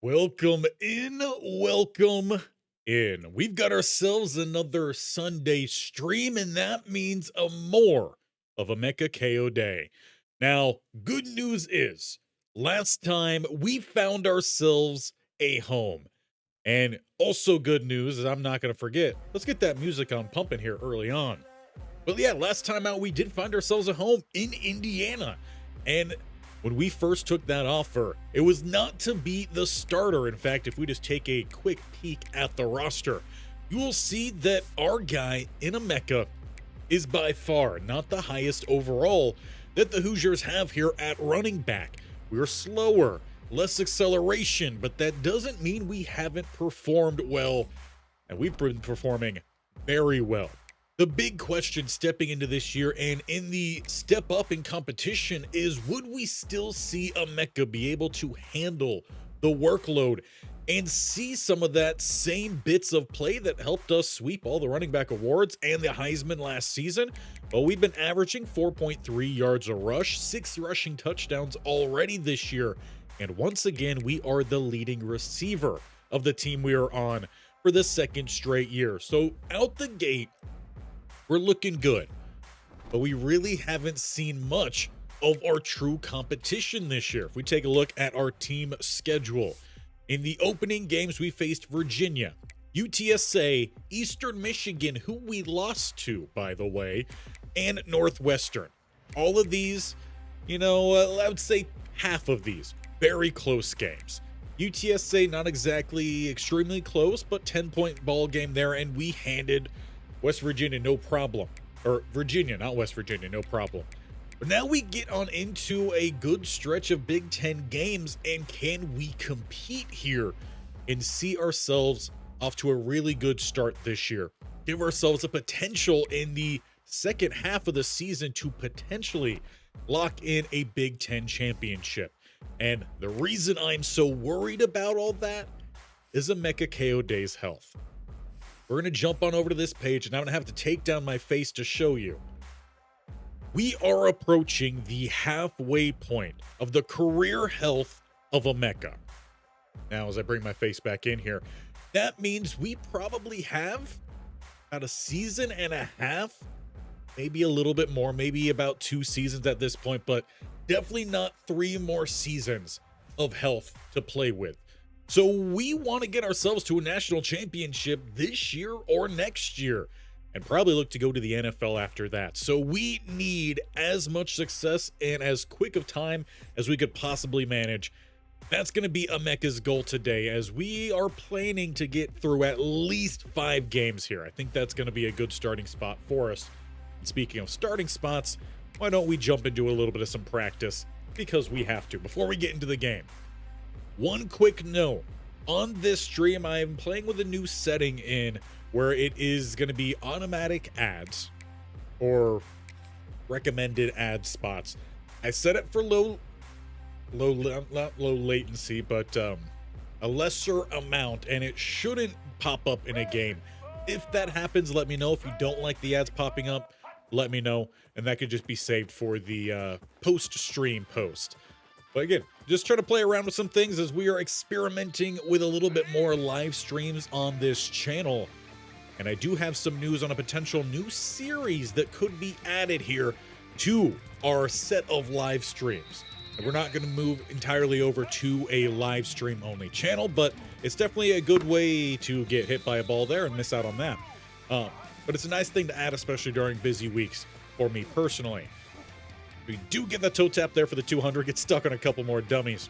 Welcome in, welcome in. We've got ourselves another Sunday stream, and that means a more of a Emeka Kayode. Now, good news is, last time we found ourselves a home. And also good news is I'm not going to forget, let's get that music on pumping here early on. But yeah, last time out, we did find ourselves a home in Indiana. And when we first took that offer, it was not to be the starter. In fact, if we just take a quick peek at the roster, you will see that our guy in Emeka is by far not the highest overall that the Hoosiers have here at running back. We're slower, less acceleration, but that doesn't mean we haven't performed well, and we've been performing very well. The big question stepping into this year and in the step up in competition is, would we still see Emeka be able to handle the workload and see some of that same bits of play that helped us sweep all the running back awards and the Heisman last season? Well, we've been averaging 4.3 yards a rush, 6 rushing touchdowns already this year. And once again, we are the leading receiver of the team we are on for the second straight year. So out the gate, we're looking good, but we really haven't seen much of our true competition this year. If we take a look at our team schedule, in the opening games, we faced Virginia, UTSA, Eastern Michigan, who we lost to, by the way, and Northwestern. All of these, I would say half of these, very close games. UTSA, not exactly extremely close, but 10-point ball game there, and we handed West Virginia, no problem. Or Virginia, not West Virginia, no problem. But now we get on into a good stretch of Big Ten games, and can we compete here and see ourselves off to a really good start this year? Give ourselves a potential in the second half of the season to potentially lock in a Big Ten championship. And the reason I'm so worried about all that is Emeka Kayode's health. We're going to jump on over to this page, and I'm going to have to take down my face to show you. We are approaching the halfway point of the career health of Emeka. Now, as I bring my face back in here, that means we probably have about a season and a half, maybe a little bit more, maybe about 2 seasons at this point, but definitely not 3 more seasons of health to play with. So we want to get ourselves to a national championship this year or next year, and probably look to go to the NFL after that. So we need as much success and as quick of time as we could possibly manage. That's going to be Emeka's goal today, as we are planning to get through at least 5 games here. I think that's going to be a good starting spot for us. And speaking of starting spots, why don't we jump into a little bit of some practice, because we have to before we get into the game. One quick note, on this stream, I am playing with a new setting in where it is going to be automatic ads or recommended ad spots. I set it for not low latency, but a lesser amount, and it shouldn't pop up in a game. If that happens, let me know. If you don't like the ads popping up, let me know, and that could just be saved for the post-stream post. But again, just trying to play around with some things as we are experimenting with a little bit more live streams on this channel. And I do have some news on a potential new series that could be added here to our set of live streams. And we're not going to move entirely over to a live stream only channel, but it's definitely a good way to get hit by a ball there and miss out on that. But it's a nice thing to add, especially during busy weeks for me personally. We do get the toe tap there for the 200, get stuck on a couple more dummies.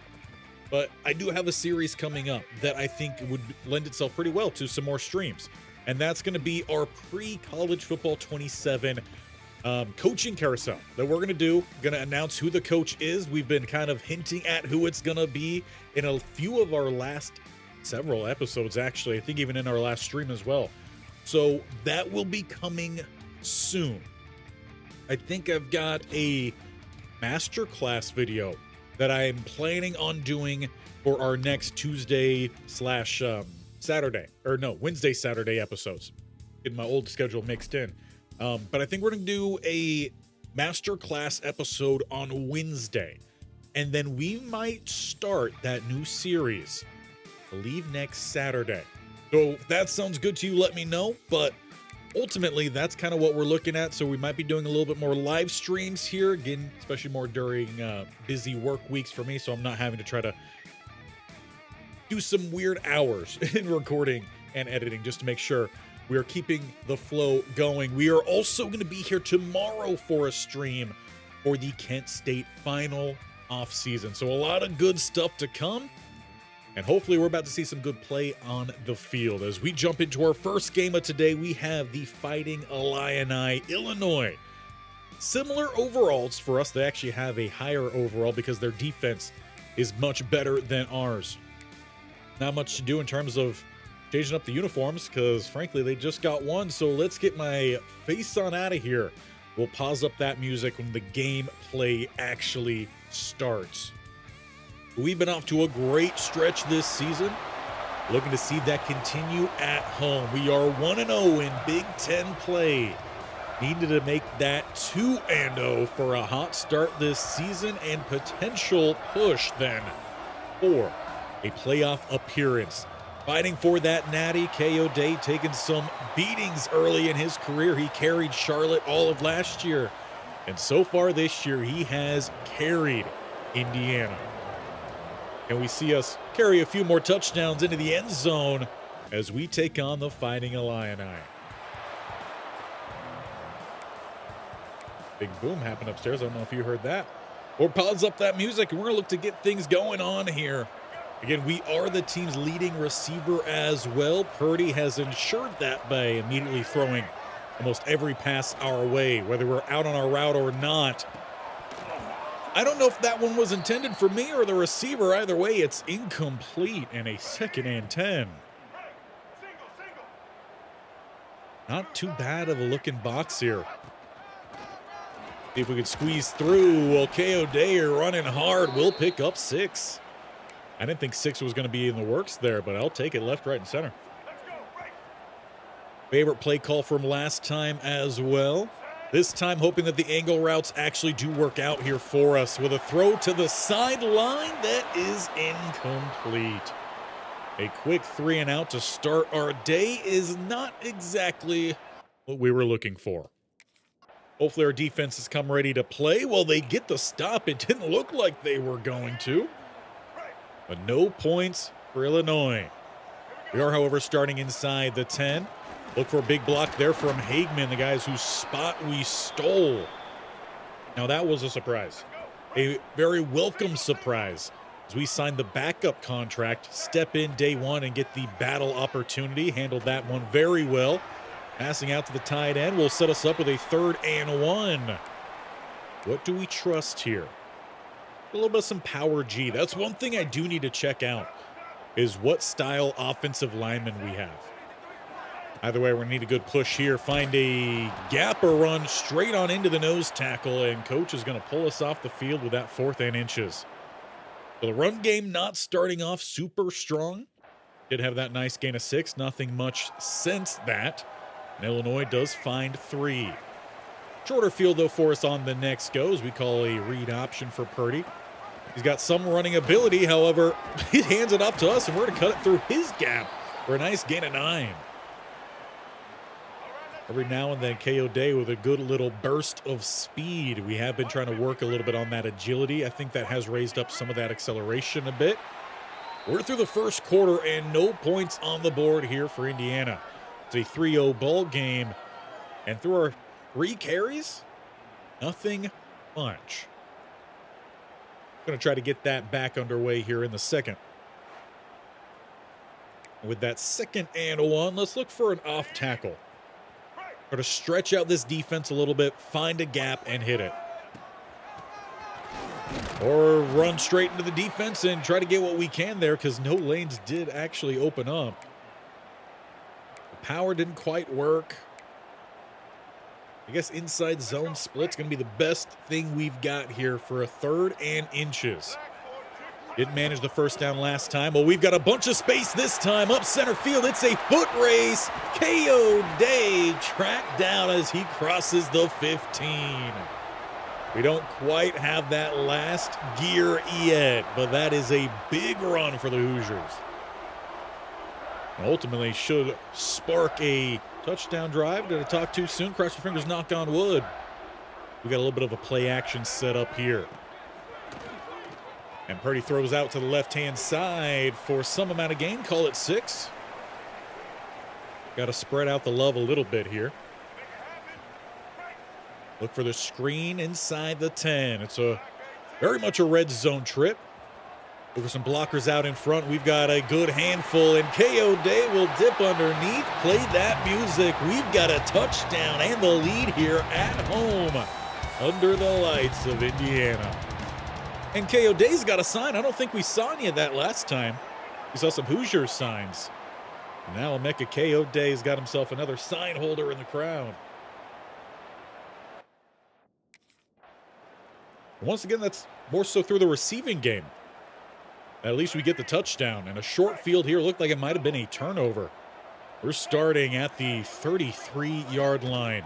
But I do have a series coming up that I think would lend itself pretty well to some more streams. And that's going to be our pre-college football 27 coaching carousel that we're going to do. Going to announce who the coach is. We've been kind of hinting at who it's going to be in a few of our last several episodes, actually. I think even in our last stream as well. So that will be coming soon. I think I've got a masterclass video that I'm planning on doing for our next Tuesday slash Saturday, or no, Wednesday, Saturday episodes. Getting my old schedule mixed in. But I think we're going to do a masterclass episode on Wednesday. And then we might start that new series I believe next Saturday. So if that sounds good to you, let me know. But ultimately, that's kind of what we're looking at. So we might be doing a little bit more live streams here. Again, especially more during busy work weeks for me. So I'm not having to try to do some weird hours in recording and editing just to make sure we are keeping the flow going. We are also going to be here tomorrow for a stream for the Kent State final off season. So a lot of good stuff to come. And hopefully we're about to see some good play on the field. As we jump into our first game of today, we have the Fighting Illini, Illinois. Similar overalls for us. They actually have a higher overall because their defense is much better than ours. Not much to do in terms of changing up the uniforms because, frankly, they just got one. So let's get my face on out of here. We'll pause up that music when the gameplay actually starts. We've been off to a great stretch this season. Looking to see that continue at home. We are 1-0 in Big Ten play. Needed to make that 2-0 for a hot start this season and potential push then for a playoff appearance. Fighting for that natty, Kayode taking some beatings early in his career. He carried Charlotte all of last year. And so far this year, he has carried Indiana. And we see us carry a few more touchdowns into the end zone as we take on the Fighting Illini. Big boom happened upstairs. I don't know if you heard that. Or pause up that music, and we're going to look to get things going on here. Again, we are the team's leading receiver as well. Purdy has ensured that by immediately throwing almost every pass our way, whether we're out on our route or not. I don't know if that one was intended for me or the receiver. Either way, it's incomplete and a 2nd and 10. Not too bad of a looking box here. See if we could squeeze through. Well, Kayode running hard. We'll pick up 6. I didn't think 6 was going to be in the works there, but I'll take it left, right, and center. Favorite play call from last time as well. This time hoping that the angle routes actually do work out here for us with a throw to the sideline that is incomplete. A quick 3 and out to start our day is not exactly what we were looking for. Hopefully our defense has come ready to play. Well, they get the stop. It didn't look like they were going to. But no points for Illinois. We are, however, starting inside the 10. Look for a big block there from Hagman, the guys whose spot we stole. Now that was a surprise. A very welcome surprise. As we signed the backup contract, step in day one and get the battle opportunity. Handled that one very well. Passing out to the tight end will set us up with a 3rd and 1. What do we trust here? A little bit of some power G. That's one thing I do need to check out, is what style offensive lineman we have. Either way, we're going to need a good push here. Find a gap or run straight on into the nose tackle, and coach is going to pull us off the field with that 4th and inches. So the run game not starting off super strong. Did have that nice gain of 6. Nothing much since that. And Illinois does find 3. Shorter field, though, for us on the next go, as we call a read option for Purdy. He's got some running ability. However, he hands it off to us, and we're going to cut it through his gap for a nice gain of 9. Every now and then, Kayode with a good little burst of speed. We have been trying to work a little bit on that agility. I think that has raised up some of that acceleration a bit. We're through the first quarter, and no points on the board here for Indiana. It's a 3-0 ball game. And through our 3 carries, nothing much. Going to try to get that back underway here in the second. With that 2nd and 1, let's look for an off tackle. Try to stretch out this defense a little bit, find a gap, and hit it. Or run straight into the defense and try to get what we can there, because no lanes did actually open up. The power didn't quite work. I guess inside zone split's going to be the best thing we've got here for a 3rd and inches. Didn't manage the first down last time. Well, we've got a bunch of space this time. Up center field, it's a foot race. Kayode tracked down as he crosses the 15. We don't quite have that last gear yet, but that is a big run for the Hoosiers. Ultimately should spark a touchdown drive. Did I talk too soon? Cross your fingers, knock on wood. We got a little bit of a play action set up here. And Purdy throws out to the left-hand side for some amount of gain. Call it 6. Got to spread out the love a little bit here. Look for the screen inside the 10. It's very much a red zone trip. Look for some blockers out in front. We've got a good handful, and Kayode will dip underneath. Play that music. We've got a touchdown and the lead here at home under the lights of Indiana. And Kayode's got a sign. I don't think we saw any of that last time. We saw some Hoosiers signs. And now Emeka Kayode's got himself another sign holder in the crowd. Once again, that's more so through the receiving game. At least we get the touchdown. And a short field here looked like it might have been a turnover. We're starting at the 33-yard line.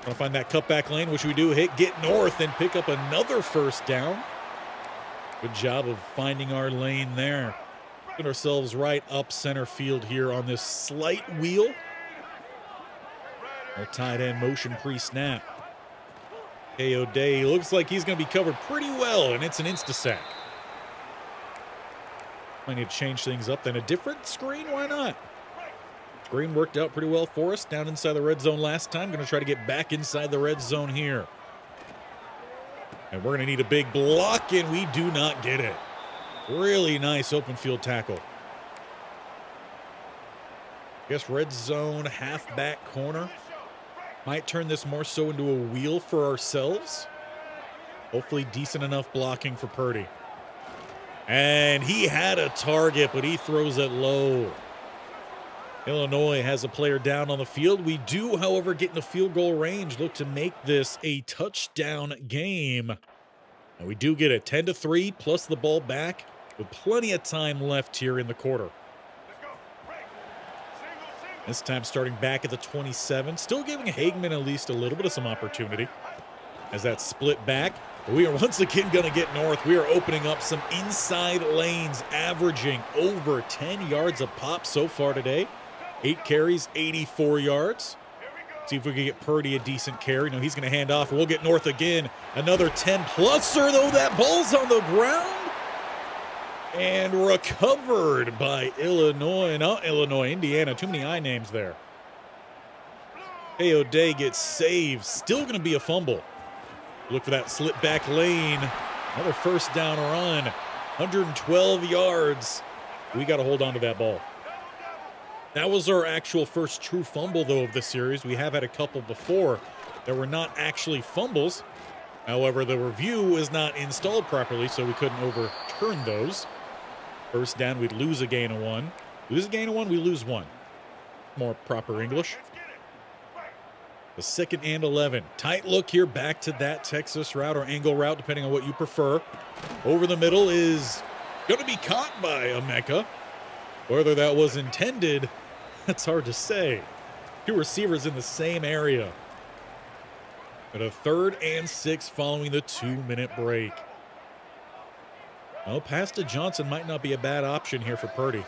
Trying to find that cutback lane, which we do hit, get north, and pick up another first down. Good job of finding our lane there. Put ourselves right up center field here on this slight wheel. Our tight end motion pre-snap. Kayode looks like he's going to be covered pretty well, and it's an insta-sack. Might need to change things up. Then a different screen, why not? Screen worked out pretty well for us down inside the red zone last time. Going to try to get back inside the red zone here. And we're going to need a big block, and we do not get it. Really nice open field tackle. Guess red zone halfback corner. Might turn this more so into a wheel for ourselves. Hopefully decent enough blocking for Purdy. And he had a target, but he throws it low. Illinois has a player down on the field. We do, however, get in the field goal range. Look to make this a touchdown game. And we do get it 10-3 plus the ball back with plenty of time left here in the quarter. This time starting back at the 27. Still giving Hagman at least a little bit of some opportunity as that split back. But we are once again going to get north. We are opening up some inside lanes, averaging over 10 yards a pop so far today. 8 carries, 84 yards. See if we can get Purdy a decent carry. No, he's going to hand off. We'll get north again. Another 10-pluser, though. That ball's on the ground. And recovered by Illinois. Not Illinois, Indiana. Too many I names there. Kayode gets saved. Still going to be a fumble. Look for that slip back lane. Another first down run. 112 yards. We got to hold on to that ball. That was our actual first true fumble, though, of the series. We have had a couple before that were not actually fumbles. However, the review is not installed properly, so we couldn't overturn those. First down, we'd lose a gain of 1. Lose a gain of 1, we lose 1. More proper English. The 2nd and 11. Tight look here back to that Texas route or angle route, depending on what you prefer. Over the middle is going to be caught by Emeka. Whether that was intended, that's hard to say. 2 receivers in the same area. But a 3rd and 6 following the 2-minute break. Well, pass to Johnson might not be a bad option here for Purdy.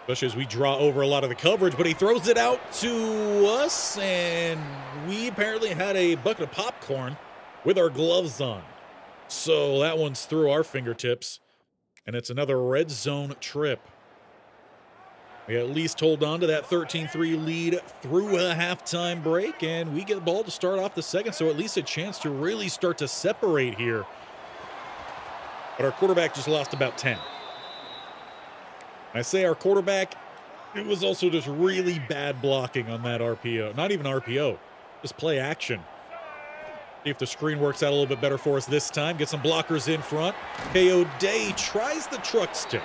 Especially as we draw over a lot of the coverage, but he throws it out to us, and we apparently had a bucket of popcorn with our gloves on. So that one's through our fingertips, and it's another red zone trip. We at least hold on to that 13-3 lead through a halftime break, and we get the ball to start off the second, so at least a chance to really start to separate here. But our quarterback just lost about 10. I say our quarterback, it was also just really bad blocking on that RPO. Not even RPO, just play action. See if the screen works out a little bit better for us this time. Get some blockers in front. Kayode tries the truck stick.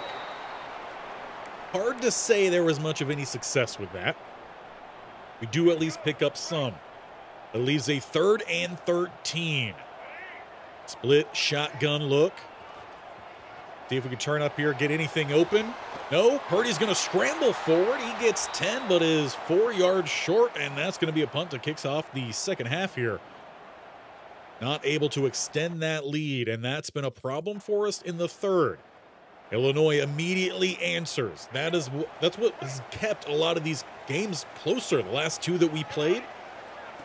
Hard to say there was much of any success with that. We do at least pick up some. That leaves a 3rd and 13. Split shotgun look. See if we can turn up here, get anything open. No, Purdy's going to scramble forward. He gets 10, but is 4 yards short, and that's going to be a punt that kicks off the second half here. Not able to extend that lead, and that's been a problem for us in the 3rd. Illinois immediately answers. That's what has kept a lot of these games closer. The last two that we played,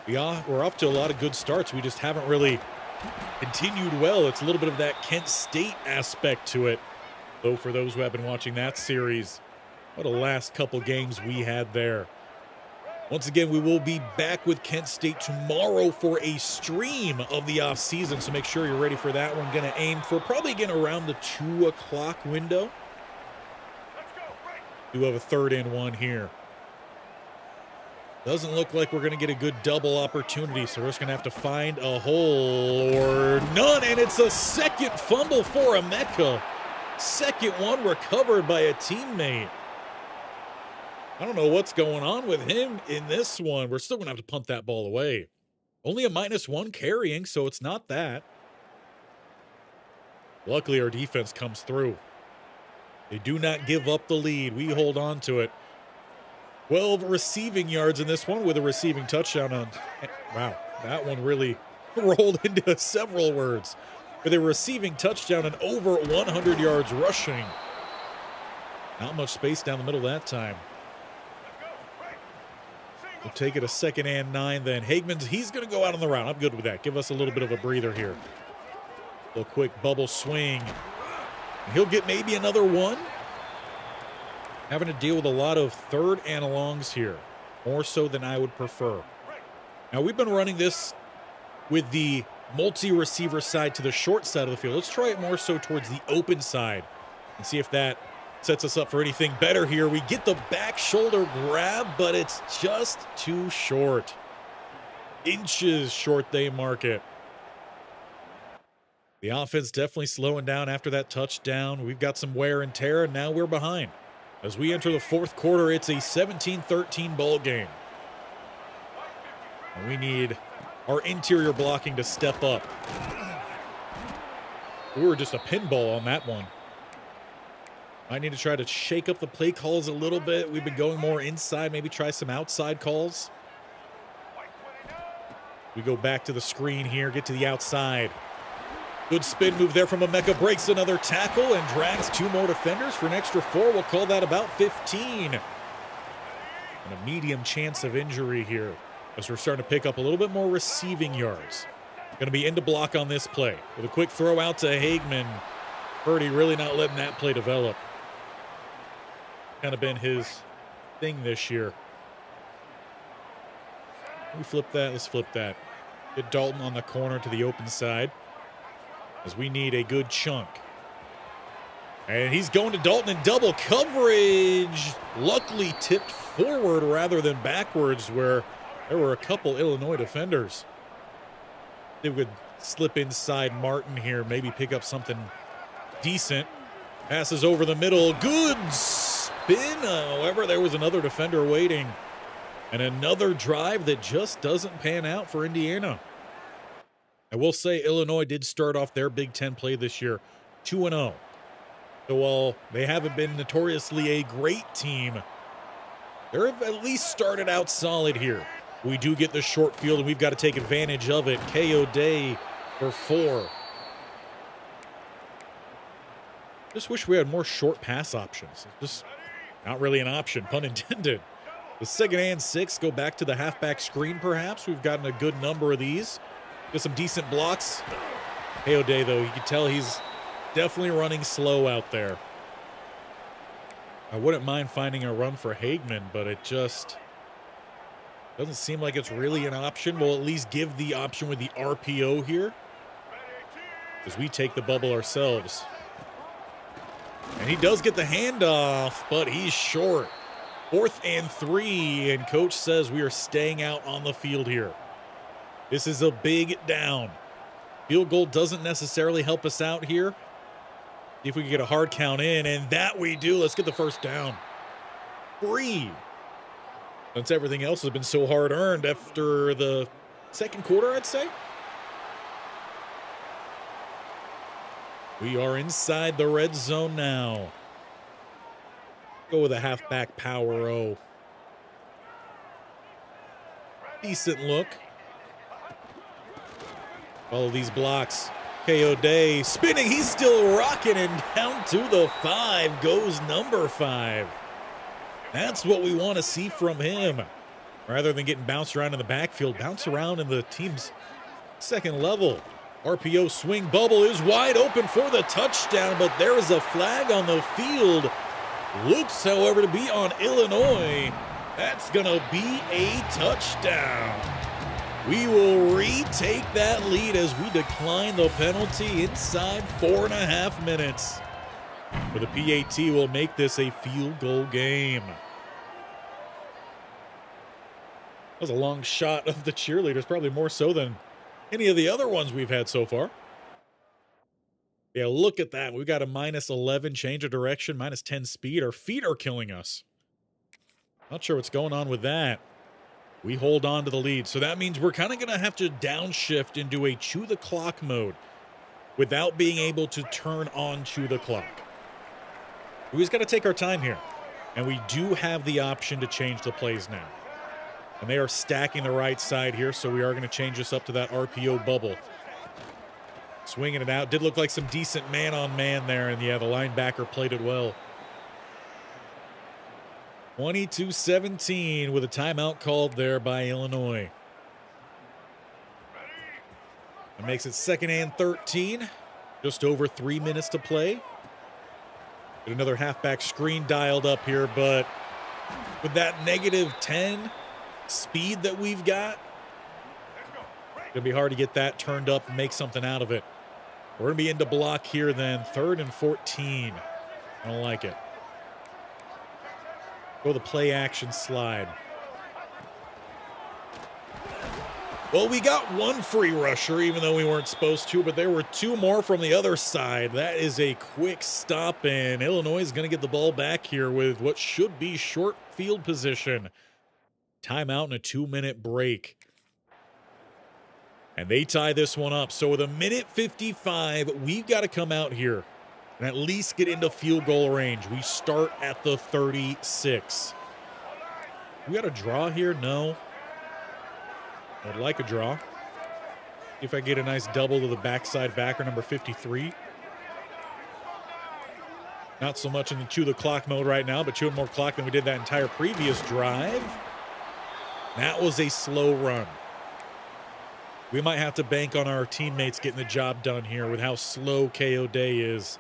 we're off to a lot of good starts. We just haven't really continued well. It's a little bit of that Kent State aspect to it. Though for those who have been watching that series, what a last couple games we had there. Once again, we will be back with Kent State tomorrow for a stream of the offseason, so make sure you're ready for that one. Going to aim for probably again around the 2 o'clock window. Do have a 3rd and 1 here. Doesn't look like we're going to get a good double opportunity, so we're just going to have to find a hole or none, and it's a second fumble for Emeka. Second one recovered by a teammate. I don't know what's going on with him in this one. We're still going to have to punt that ball away. Only a -1 carrying, so it's not that. Luckily, our defense comes through. They do not give up the lead. We hold on to it. 12 receiving yards in this one with a receiving touchdown on. Wow, that one really rolled into several words. With a receiving touchdown and over 100 yards rushing. Not much space down the middle that time. We'll take it a 2nd and 9 then. He's going to go out on the route. I'm good with that. Give us a little bit of a breather here. A little quick bubble swing. And he'll get maybe another one. Having to deal with a lot of 3rd and longs here. More so than I would prefer. Now, we've been running this with the multi-receiver side to the short side of the field. Let's try it more so towards the open side and see if that sets us up for anything better here. We get the back shoulder grab, but it's just too short. Inches short, they mark it. The offense definitely slowing down after that touchdown. We've got some wear and tear, and now we're behind. As we enter the 4th quarter, it's a 17-13 ball game. And we need our interior blocking to step up. We were just a pinball on that one. I need to try to shake up the play calls a little bit. We've been going more inside, maybe try some outside calls. We go back to the screen here, get to the outside. Good spin move there from Emeka, breaks another tackle and drags 2 more defenders for an extra 4. We'll call that about 15. And a medium chance of injury here as we're starting to pick up a little bit more receiving yards. Going to be into block on this play. With a quick throw out to Hageman. Purdy really not letting that play develop. Kind of been his thing this year. Can we flip that? Let's flip that. Get Dalton on the corner to the open side as we need a good chunk. And he's going to Dalton in double coverage. Luckily tipped forward rather than backwards where there were a couple Illinois defenders. They would slip inside Martin here, maybe pick up something decent. Passes over the middle. Good spin. However, there was another defender waiting. And another drive that just doesn't pan out for Indiana. I will say Illinois did start off their Big Ten play this year 2-0. So while they haven't been notoriously a great team, they've at least started out solid here. We do get the short field, and we've got to take advantage of it. Kayode for 4. Just wish we had more short pass options. Just not really an option, pun intended. The 2nd and 6, go back to the halfback screen perhaps. We've gotten a good number of these. Get some decent blocks. Kayode, though, you can tell he's definitely running slow out there. I wouldn't mind finding a run for Hageman, but it just doesn't seem like it's really an option. We'll at least give the option with the RPO here as we take the bubble ourselves. And he does get the handoff, but he's short. 4th and 3, and coach says we are staying out on the field here. This is a big down. Field goal doesn't necessarily help us out here. See if we can get a hard count in, and that we do. Let's get the first down. 3. Since everything else has been so hard earned after the 2nd quarter, I'd say. We are inside the red zone now. Go with a halfback power O. Decent look. Follow these blocks. Kayode spinning. He's still rocking, and down to the 5 goes number 5. That's what we want to see from him. Rather than getting bounced around in the backfield, bounce around in the team's second level. RPO swing bubble is wide open for the touchdown, but there is a flag on the field. Looks, however, to be on Illinois. That's going to be a touchdown. We will retake that lead as we decline the penalty inside 4.5 minutes. But the PAT will make this a field goal game. That was a long shot of the cheerleaders, probably more so than any of the other ones we've had so far. Yeah, look at that. We've got a -11 change of direction, -10 speed. Our feet are killing us. Not sure what's going on with that. We hold on to the lead. So that means we're kind of going to have to downshift into a chew the clock mode without being able to turn on chew the clock. We just got to take our time here. And we do have the option to change the plays now. And they are stacking the right side here, so we are going to change this up to that RPO bubble. Swinging it out. Did look like some decent man-on-man there, and yeah, the linebacker played it well. 22-17 with a timeout called there by Illinois. That makes it 2nd and 13. Just over 3 minutes to play. Get another halfback screen dialed up here, but with that -10 speed that we've got, it's gonna be hard to get that turned up and make something out of it. We're gonna be into block here then. 3rd and 14. I don't like it. Go the play action slide. Well, we got one free rusher, even though we weren't supposed to, but there were 2 more from the other side. That is a quick stop, and Illinois is going to get the ball back here with what should be short field position. Timeout and a 2-minute break. And they tie this one up. So with a 1:55, we've got to come out here and at least get into field goal range. We start at the 36. We got a draw here? No. I'd like a draw. See if I get a nice double to the backside backer, number 53. Not so much in the chew the clock mode right now, but chewing more clock than we did that entire previous drive. That was a slow run. We might have to bank on our teammates getting the job done here with how slow Kayode is.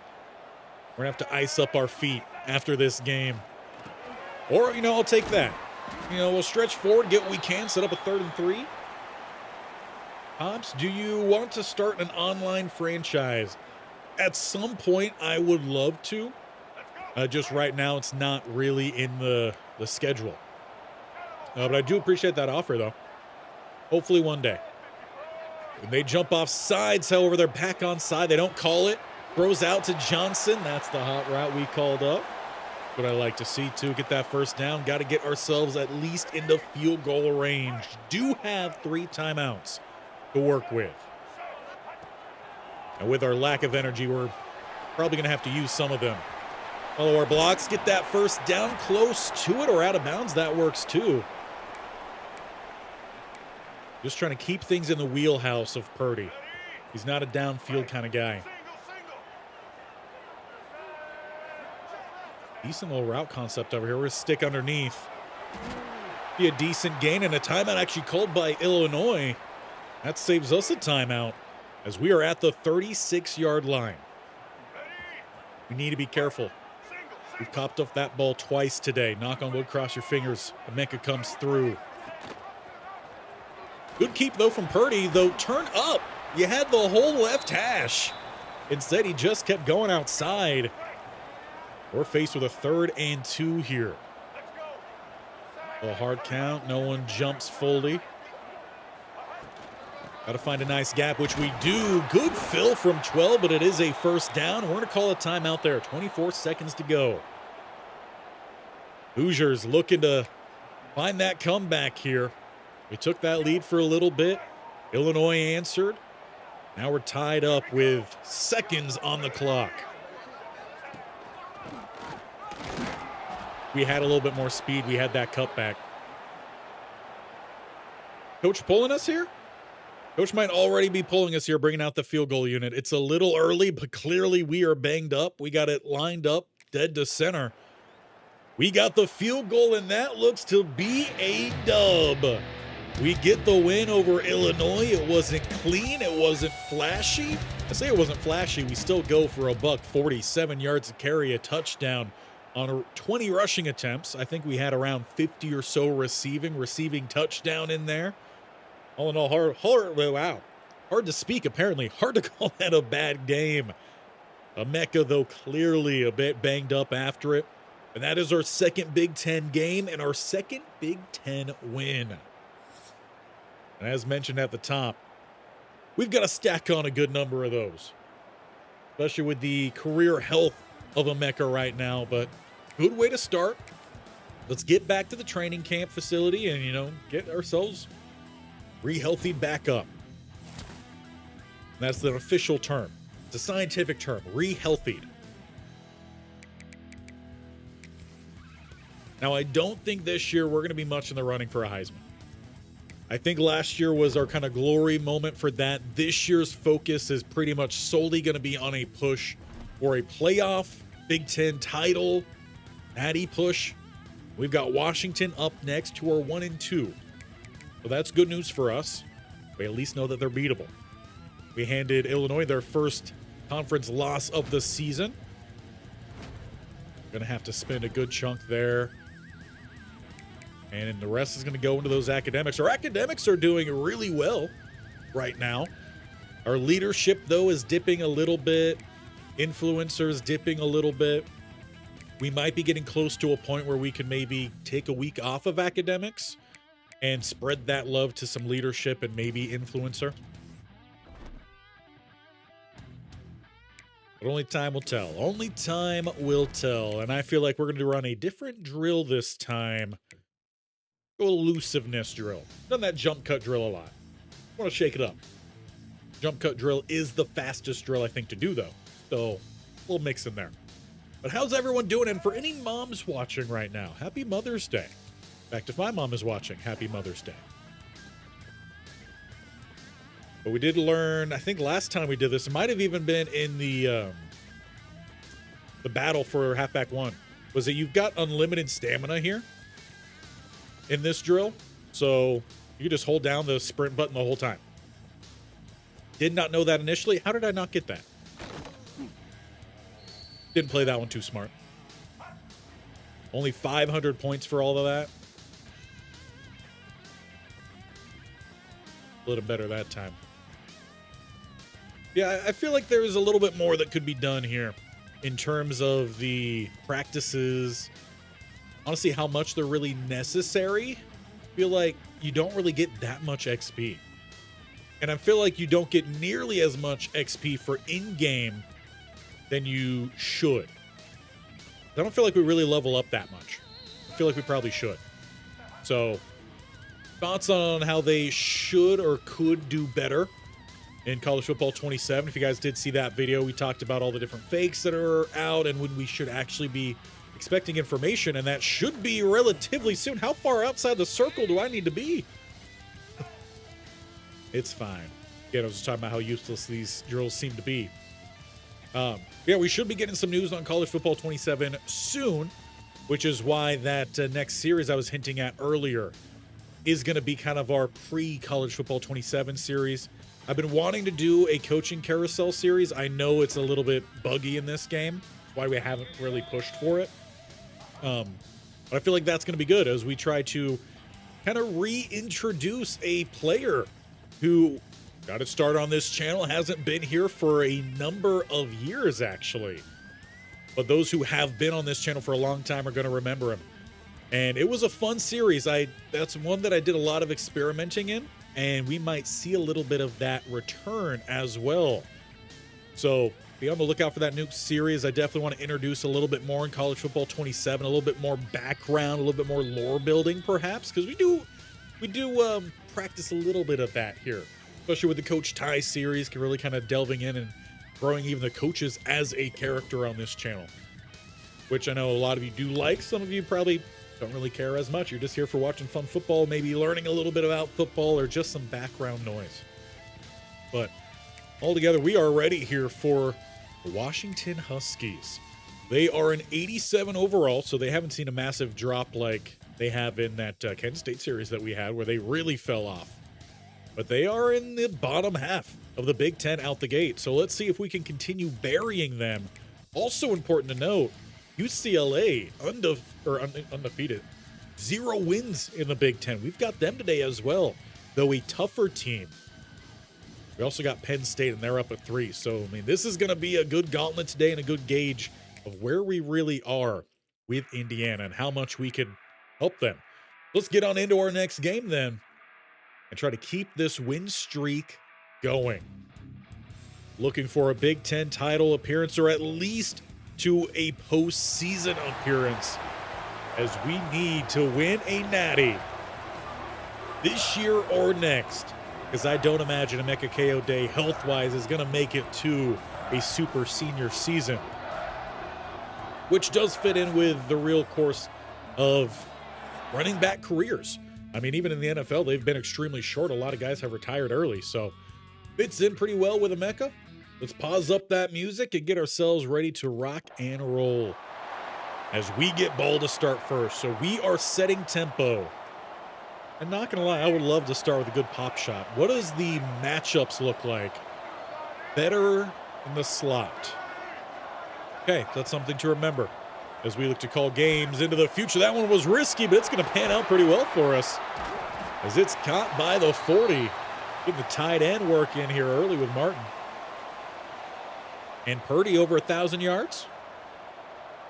We're going to have to ice up our feet after this game. Or, I'll take that. We'll stretch forward, get what we can, set up a 3rd and 3. Pops, do you want to start an online franchise? At some point, I would love to. Just right now, it's not really in the schedule. But I do appreciate that offer, though. Hopefully one day. When they jump off sides, however, they're back on side. They don't call it. Throws out to Johnson. That's the hot route we called up. What I like to see, too, get that first down. Got to get ourselves at least into field goal range. Do have 3 timeouts to work with. And with our lack of energy, we're probably going to have to use some of them. Follow our blocks. Get that first down close to it or out of bounds. That works, too. Just trying to keep things in the wheelhouse of Purdy. He's not a downfield kind of guy. Decent little route concept over here. We're going to stick underneath. Be a decent gain and a timeout actually called by Illinois. That saves us a timeout as we are at the 36-yard line. We need to be careful. We've copped off that ball twice today. Knock on wood, cross your fingers. Emeka comes through. Good keep, though, from Purdy, though. Turn up. You had the whole left hash. Instead, he just kept going outside. We're faced with a 3rd and 2 here. A hard count. No one jumps fully. Got to find a nice gap, which we do. Good fill from 12, but it is a first down. We're going to call a timeout there. 24 seconds to go. Hoosiers looking to find that comeback here. We took that lead for a little bit. Illinois answered. Now we're tied up with seconds on the clock. We had a little bit more speed. We had that cutback. Coach pulling us here? Coach might already be pulling us here, bringing out the field goal unit. It's a little early, but clearly we are banged up. We got it lined up dead to center. We got the field goal, and that looks to be a dub. We get the win over Illinois. It wasn't clean. It wasn't flashy. I say it wasn't flashy. We still go for a buck 47 yards to carry, a touchdown on 20 rushing attempts. I think we had around 50 or so receiving touchdown in there. All in all, hard to speak, apparently. Hard to call that a bad game. Emeka, though, clearly a bit banged up after it. And that is our second Big Ten game and our second Big Ten win. And as mentioned at the top, we've got to stack on a good number of those, especially with the career health of Emeka right now. But good way to start. Let's get back to the training camp facility and, get ourselves re-healthied back up. And that's the official term. It's a scientific term, re-healthied. Now, I don't think this year we're going to be much in the running for a Heisman. I think last year was our kind of glory moment for that. This year's focus is pretty much solely going to be on a push for a playoff, Big Ten title, natty push. We've got Washington up next, who are 1-2. So that's good news for us. We at least know that they're beatable. We handed Illinois their first conference loss of the season. Going to have to spend a good chunk there. And the rest is going to go into those academics. Our academics are doing really well right now. Our leadership, though, is dipping a little bit. Influencers dipping a little bit. We might be getting close to a point where we can maybe take a week off of academics and spread that love to some leadership and maybe influencer. But only time will tell. Only time will tell. And I feel like we're going to run a different drill this time. Elusiveness drill. Done that jump cut drill a lot. Want to shake it up. Jump cut drill is the fastest drill, I think, to do, though. So, a little mix in there. But how's everyone doing? And for any moms watching right now, happy Mother's Day. In fact, if my mom is watching, happy Mother's Day. But we did learn, I think last time we did this, it might have even been in the battle for halfback one, was that you've got unlimited stamina here in this drill. So you can just hold down the sprint button the whole time. Did not know that initially. How did I not get that? Didn't play that one too smart. Only 500 points for all of that. A little better that time. Yeah, I feel like there is a little bit more that could be done here in terms of the practices. Honestly, how much they're really necessary. I feel like you don't really get that much XP. And I feel like you don't get nearly as much XP for in-game than you should. I don't feel like we really level up that much. I feel like we probably should. So, thoughts on how they should or could do better in College Football 27. If you guys did see that video, we talked about all the different fakes that are out and when we should actually be expecting information, and that should be relatively soon. How far outside the circle do I need to be? It's fine. Yeah, I was just talking about how useless these drills seem to be. Yeah, we should be getting some news on College Football 27 soon, which is why that next series I was hinting at earlier is going to be kind of our pre-College Football 27 series. I've been wanting to do a coaching carousel series. I know it's a little bit buggy in this game. That's why we haven't really pushed for it. But I feel like that's going to be good as we try to kind of reintroduce a player who got its start on this channel, hasn't been here for a number of years, actually. But those who have been on this channel for a long time are going to remember him. And it was a fun series. That's one that I did a lot of experimenting in, and we might see a little bit of that return as well. So be on the lookout for that new series. I definitely want to introduce a little bit more in College Football 27, a little bit more background, a little bit more lore building, perhaps, because we do practice a little bit of that here, especially with the Coach Ty series, really kind of delving in and growing even the coaches as a character on this channel, which I know a lot of you do like. Some of you probably don't really care as much. You're just here for watching fun football, maybe learning a little bit about football or just some background noise. But altogether, we are ready here for the Washington Huskies. They are an 87 overall, so they haven't seen a massive drop like they have in that Kent State series that we had where they really fell off. But they are in the bottom half of the Big Ten out the gate. So let's see if we can continue burying them. Also important to note, UCLA undefeated. 0 wins in the Big Ten. We've got them today as well, though a tougher team. We also got Penn State, and they're up at 3. So, I mean, this is going to be a good gauntlet today and a good gauge of where we really are with Indiana and how much we can help them. Let's get on into our next game then and try to keep this win streak going. Looking for a Big Ten title appearance or at least to a postseason appearance, as we need to win a natty this year or next, because I don't imagine Emeka Kayode health-wise is going to make it to a super senior season, which does fit in with the real course of running back careers. I mean, even in the NFL, they've been extremely short. A lot of guys have retired early, so fits in pretty well with Emeka. Let's pause up that music and get ourselves ready to rock and roll as we get ball to start first. So we are setting tempo. And not going to lie, I would love to start with a good pop shot. What does the matchups look like? Better in the slot. Okay, that's something to remember as we look to call games into the future. That one was risky, but it's going to pan out pretty well for us as it's caught by the 40. Getting the tight end work in here early with Martin. And Purdy over 1,000 yards.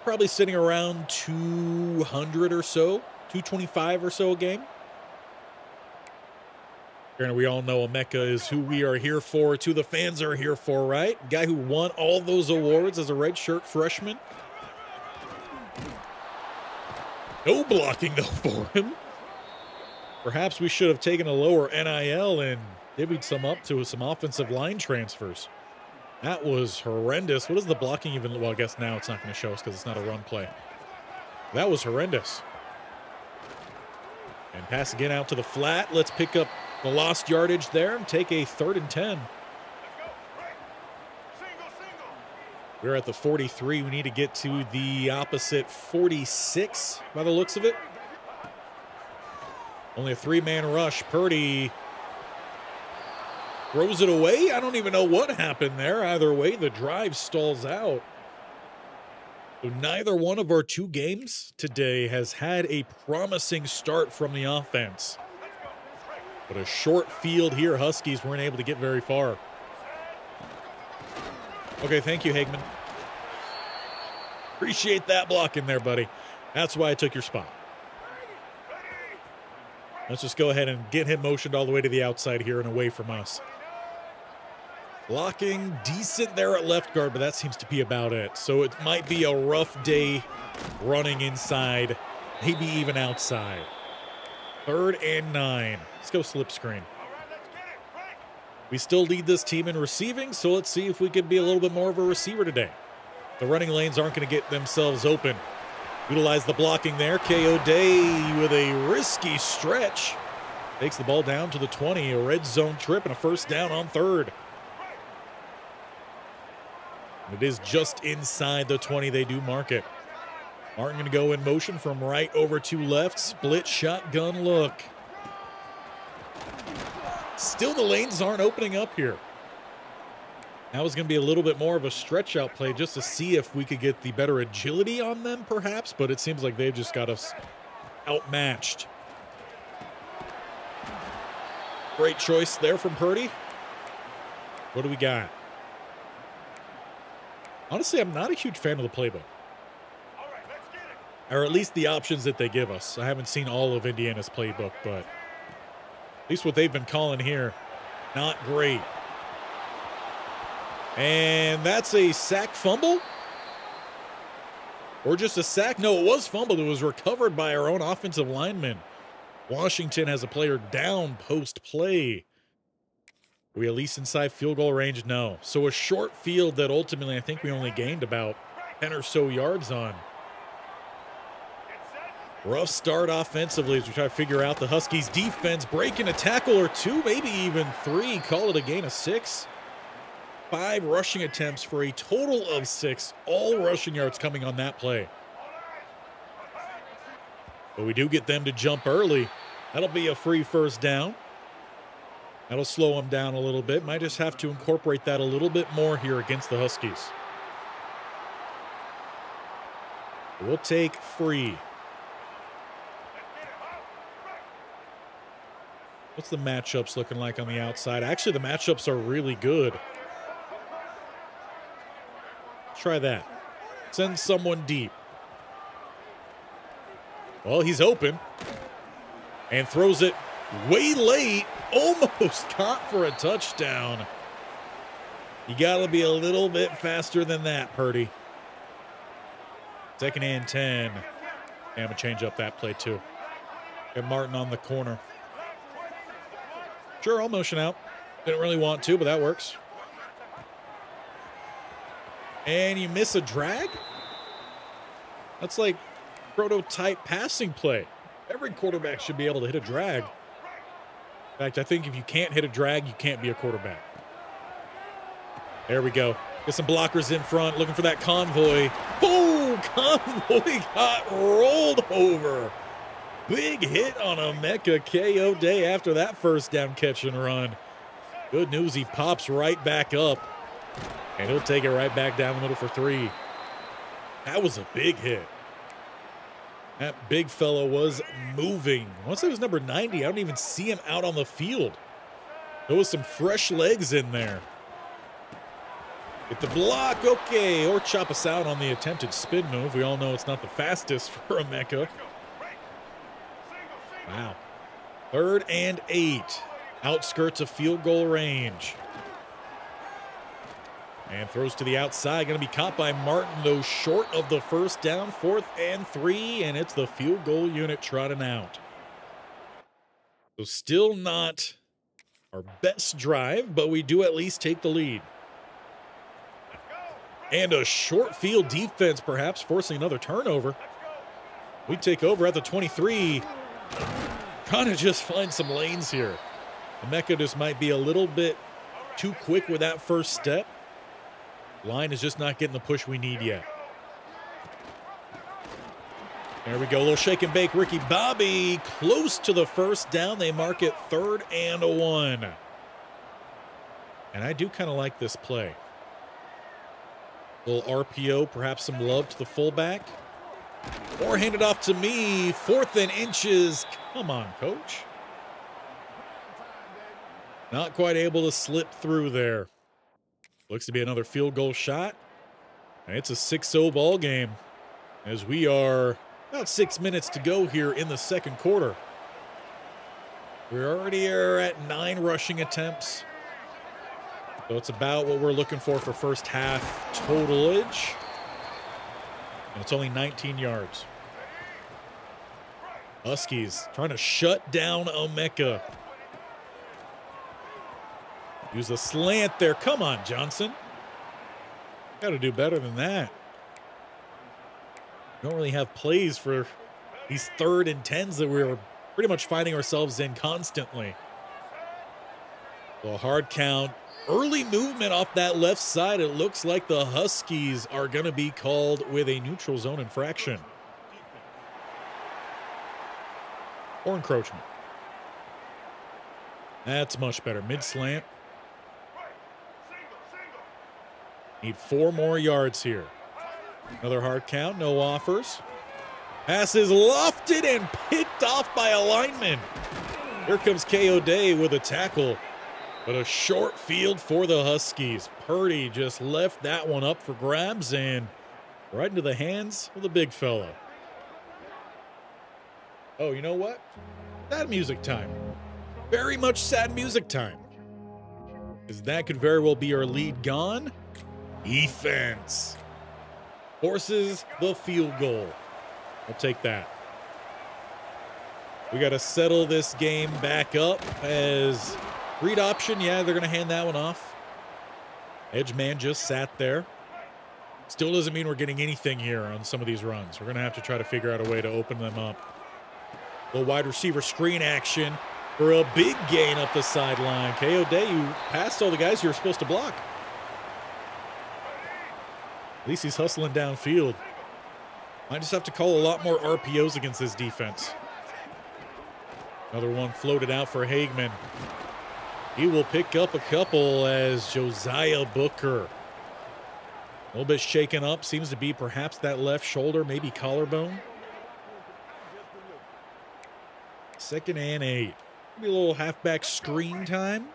Probably sitting around 200 or so, 225 or so a game. And we all know Emeka is who we are here for, it's who the fans are here for, right? Guy who won all those awards as a redshirt freshman. No blocking, though, for him. Perhaps we should have taken a lower NIL and divvied some up to some offensive line transfers. That was horrendous. What is the blocking even? Well, I guess now it's not going to show us because it's not a run play. That was horrendous. And pass again out to the flat. Let's pick up the lost yardage there and take a 3rd and 10. We're at the 43. We need to get to the opposite 46 by the looks of it. Only a 3-man rush. Purdy throws it away. I don't even know what happened there. Either way, the drive stalls out. So neither one of our 2 games today has had a promising start from the offense. But a short field here, Huskies weren't able to get very far. Okay, thank you, Hagman. Appreciate that block in there, buddy. That's why I took your spot. Let's just go ahead and get him motioned all the way to the outside here and away from us. Blocking decent there at left guard, but that seems to be about it. So it might be a rough day running inside, maybe even outside. 3rd and 9. Let's go slip screen. We still lead this team in receiving, so let's see if we can be a little bit more of a receiver today. The running lanes aren't going to get themselves open. Utilize the blocking there. Kayode with a risky stretch. Takes the ball down to the 20. A red zone trip and a 1st down on 3rd. It is just inside the 20. They do mark it. Martin going to go in motion from right over to left. Split shotgun look. Still the lanes aren't opening up here. Now is going to be a little bit more of a stretch out play just to see if we could get the better agility on them perhaps, but it seems like they've just got us outmatched. Great choice there from Purdy. What do we got? Honestly, I'm not a huge fan of the playbook. Or at least the options that they give us. I haven't seen all of Indiana's playbook, but at least what they've been calling here, not great. And that's a sack fumble? Or just a sack? No, it was fumbled. It was recovered by our own offensive lineman. Washington has a player down post-play. Are we at least inside field goal range? No. So a short field that ultimately I think we only gained about 10 or so yards on. Rough start offensively as we try to figure out the Huskies defense, breaking a tackle or two, maybe even three. Call it a gain of 6. 5 rushing attempts for a total of 6, all rushing yards coming on that play. But we do get them to jump early. That'll be a free first down. That'll slow them down a little bit. Might just have to incorporate that a little bit more here against the Huskies. We'll take free. What's the matchups looking like on the outside? Actually, the matchups are really good. Try that. Send someone deep. Well, he's open. And throws it way late. Almost caught for a touchdown. You got to be a little bit faster than that, Purdy. 2nd and 10. Yeah, I'm going to change up that play, too. Get Martin on the corner. Sure, I'll motion out. Didn't really want to, but that works. And you miss a drag? That's like prototype passing play. Every quarterback should be able to hit a drag. In fact, I think if you can't hit a drag, you can't be a quarterback. There we go. Get some blockers in front, looking for that convoy. Oh, convoy got rolled over. Big hit on Emeka Kayode after that first down catch and run. Good news, he pops right back up. And he'll take it right back down the middle for 3. That was a big hit. That big fella was moving. Once it was number 90, I don't even see him out on the field. There was some fresh legs in there. Get the block, okay. Or chop us out on the attempted spin move. We all know it's not the fastest for Emeka. Wow. 3rd and 8. Outskirts of field goal range. And throws to the outside. Going to be caught by Martin, though short of the first down. 4th and 3. And it's the field goal unit trotting out. So still not our best drive, but we do at least take the lead. And a short field defense, perhaps forcing another turnover. We take over at the 23. Trying to just find some lanes here. Emeka just might be a little bit too quick with that first step. Line is just not getting the push we need yet. There we go. A little shake and bake. Ricky Bobby close to the first down. They mark it 3rd and 1. And I do kind of like this play. Little RPO, perhaps some love to the fullback. Or hand it off to me. 4th and inches. Come on, coach. Not quite able to slip through there. Looks to be another field goal shot. And it's a 6-0 ball game as we are about 6 minutes to go here in the second quarter. We already are at 9 rushing attempts. So it's about what we're looking for first half totalage. And it's only 19 yards. Huskies trying to shut down Emeka. Use the slant there. Come on, Johnson. Got to do better than that. Don't really have plays for these 3rd and 10s that we're pretty much finding ourselves in constantly. So a hard count. Early movement off that left side. It looks like the Huskies are going to be called with a neutral zone infraction. Or encroachment. That's much better. Mid-slant. Need 4 more yards here. Another hard count. No offers. Pass is lofted and picked off by a lineman. Here comes Kayode with a tackle. But a short field for the Huskies. Purdy just left that one up for grabs and right into the hands of the big fella. Oh, you know what? Sad music time. Very much sad music time. Because that could very well be our lead gone. Defense forces the field goal. I'll take that. We got to settle this game back up as read option. Yeah, they're going to hand that one off. Edge man just sat there. Still doesn't mean we're getting anything here on some of these runs. We're going to have to try to figure out a way to open them up. Little wide receiver screen action for a big gain up the sideline. Kayode, you passed all the guys you were supposed to block. At least he's hustling downfield. Might just have to call a lot more RPOs against this defense. Another one floated out for Hagman. He will pick up a couple as Josiah Booker. A little bit shaken up. Seems to be perhaps that left shoulder, maybe collarbone. 2nd and 8. Maybe a little halfback screen time.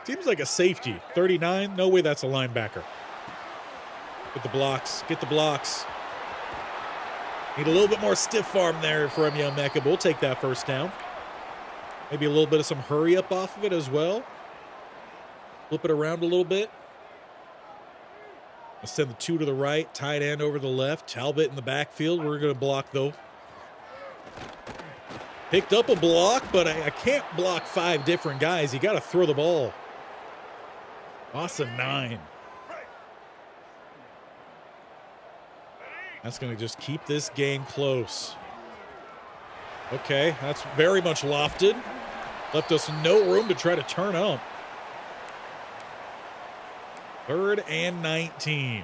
Seems like a safety. 39. No way that's a linebacker. Get the blocks. Get the blocks. Need a little bit more stiff arm there from Emeka, but we'll take that first down. Maybe a little bit of some hurry up off of it as well. Flip it around a little bit. I'll send the 2 to the right, tight end over the left. Talbot in the backfield. We're going to block, though. Picked up a block, but I can't block 5 different guys. You got to throw the ball. Awesome 9. That's going to just keep this game close. Okay, that's very much lofted. Left us no room to try to turn up. 3rd and 19.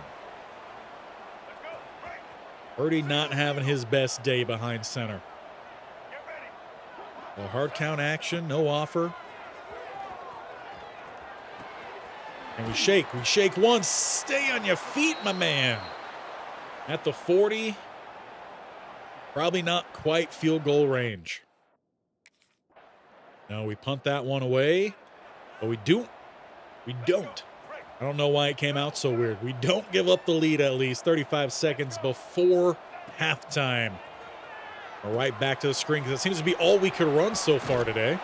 Purdy not having his best day behind center. A hard count action, no offer. And we shake once. Stay on your feet, my man. At the 40. Probably not quite field goal range. No, we punt that one away. But we don't. I don't know why it came out so weird. We don't give up the lead at least. 35 seconds before halftime. We're right back to the screen because it seems to be all we could run so far today.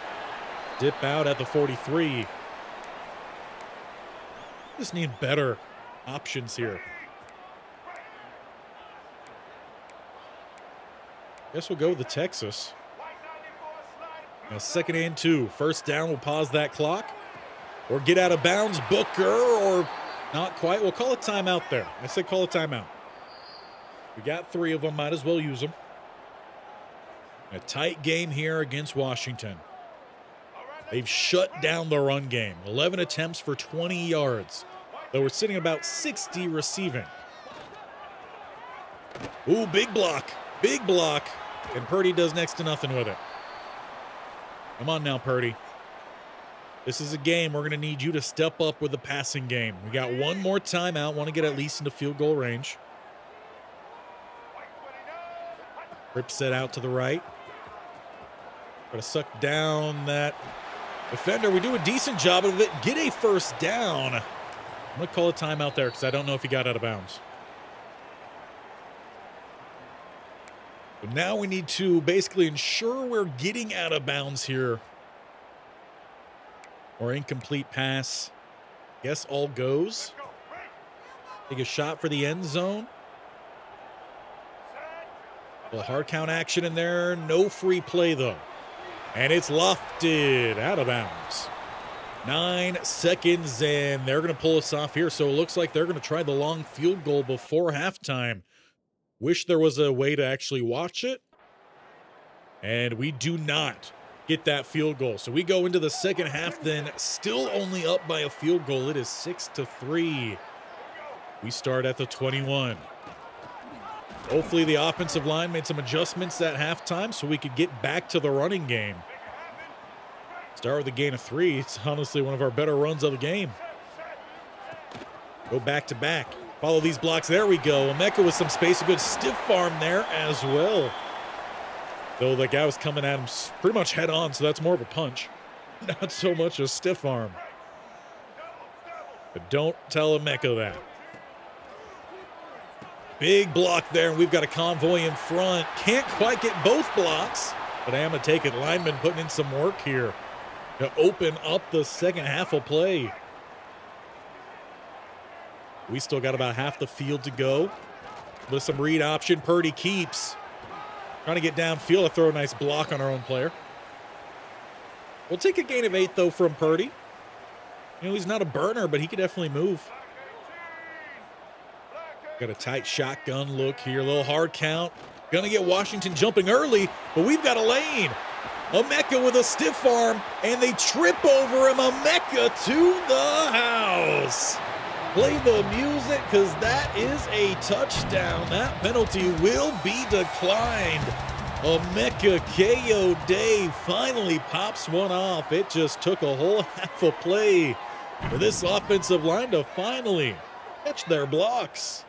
Dip out at the 43. Just need better options here. Guess we'll go with the Texas. Now 2nd and 2. First down, we'll pause that clock. Or get out of bounds, Booker, or not quite. We'll call a timeout there. I said call a timeout. We got 3 of them. Might as well use them. A tight game here against Washington. They've shut down the run game. 11 attempts for 20 yards. Though we're sitting about 60 receiving. Ooh, big block. Big block. And Purdy does next to nothing with it. Come on now, Purdy. This is a game we're going to need you to step up with the passing game. We got one more timeout. Want to get at least into field goal range. Rip set out to the right. Got to suck down that defender. We do a decent job of it. Get a first down. I'm going to call a timeout there because I don't know if he got out of bounds. But now we need to basically ensure we're getting out of bounds here. Or incomplete pass. Guess all goes. Take a shot for the end zone. A little hard count action in there. No free play, though. And it's lofted out of bounds. 9 seconds, and they're going to pull us off here. So it looks like they're going to try the long field goal before halftime. Wish there was a way to actually watch it. And we do not get that field goal. So we go into the second half then, still only up by a field goal. It is 6-3. We start at the 21. Hopefully the offensive line made some adjustments at halftime so we could get back to the running game. Start with a gain of 3. It's honestly one of our better runs of the game. Go back to back. Follow these blocks. There we go. Emeka with some space. A good stiff arm there as well. Though the guy was coming at him pretty much head on, so that's more of a punch. Not so much a stiff arm. But don't tell Emeka that. Big block there, and we've got a convoy in front. Can't quite get both blocks, but I am going to take it. Lineman putting in some work here to open up the second half of play. We still got about half the field to go. With some read option, Purdy keeps. Trying to get downfield to throw a nice block on our own player. We'll take a gain of 8, though, from Purdy. You know, he's not a burner, but he could definitely move. Got a tight shotgun look here, a little hard count. Gonna get Washington jumping early, but we've got a lane. Emeka with a stiff arm, and they trip over him. Emeka to the house. Play the music, because that is a touchdown. That penalty will be declined. Emeka Kayode finally pops one off. It just took a whole half a play for this offensive line to finally catch their blocks.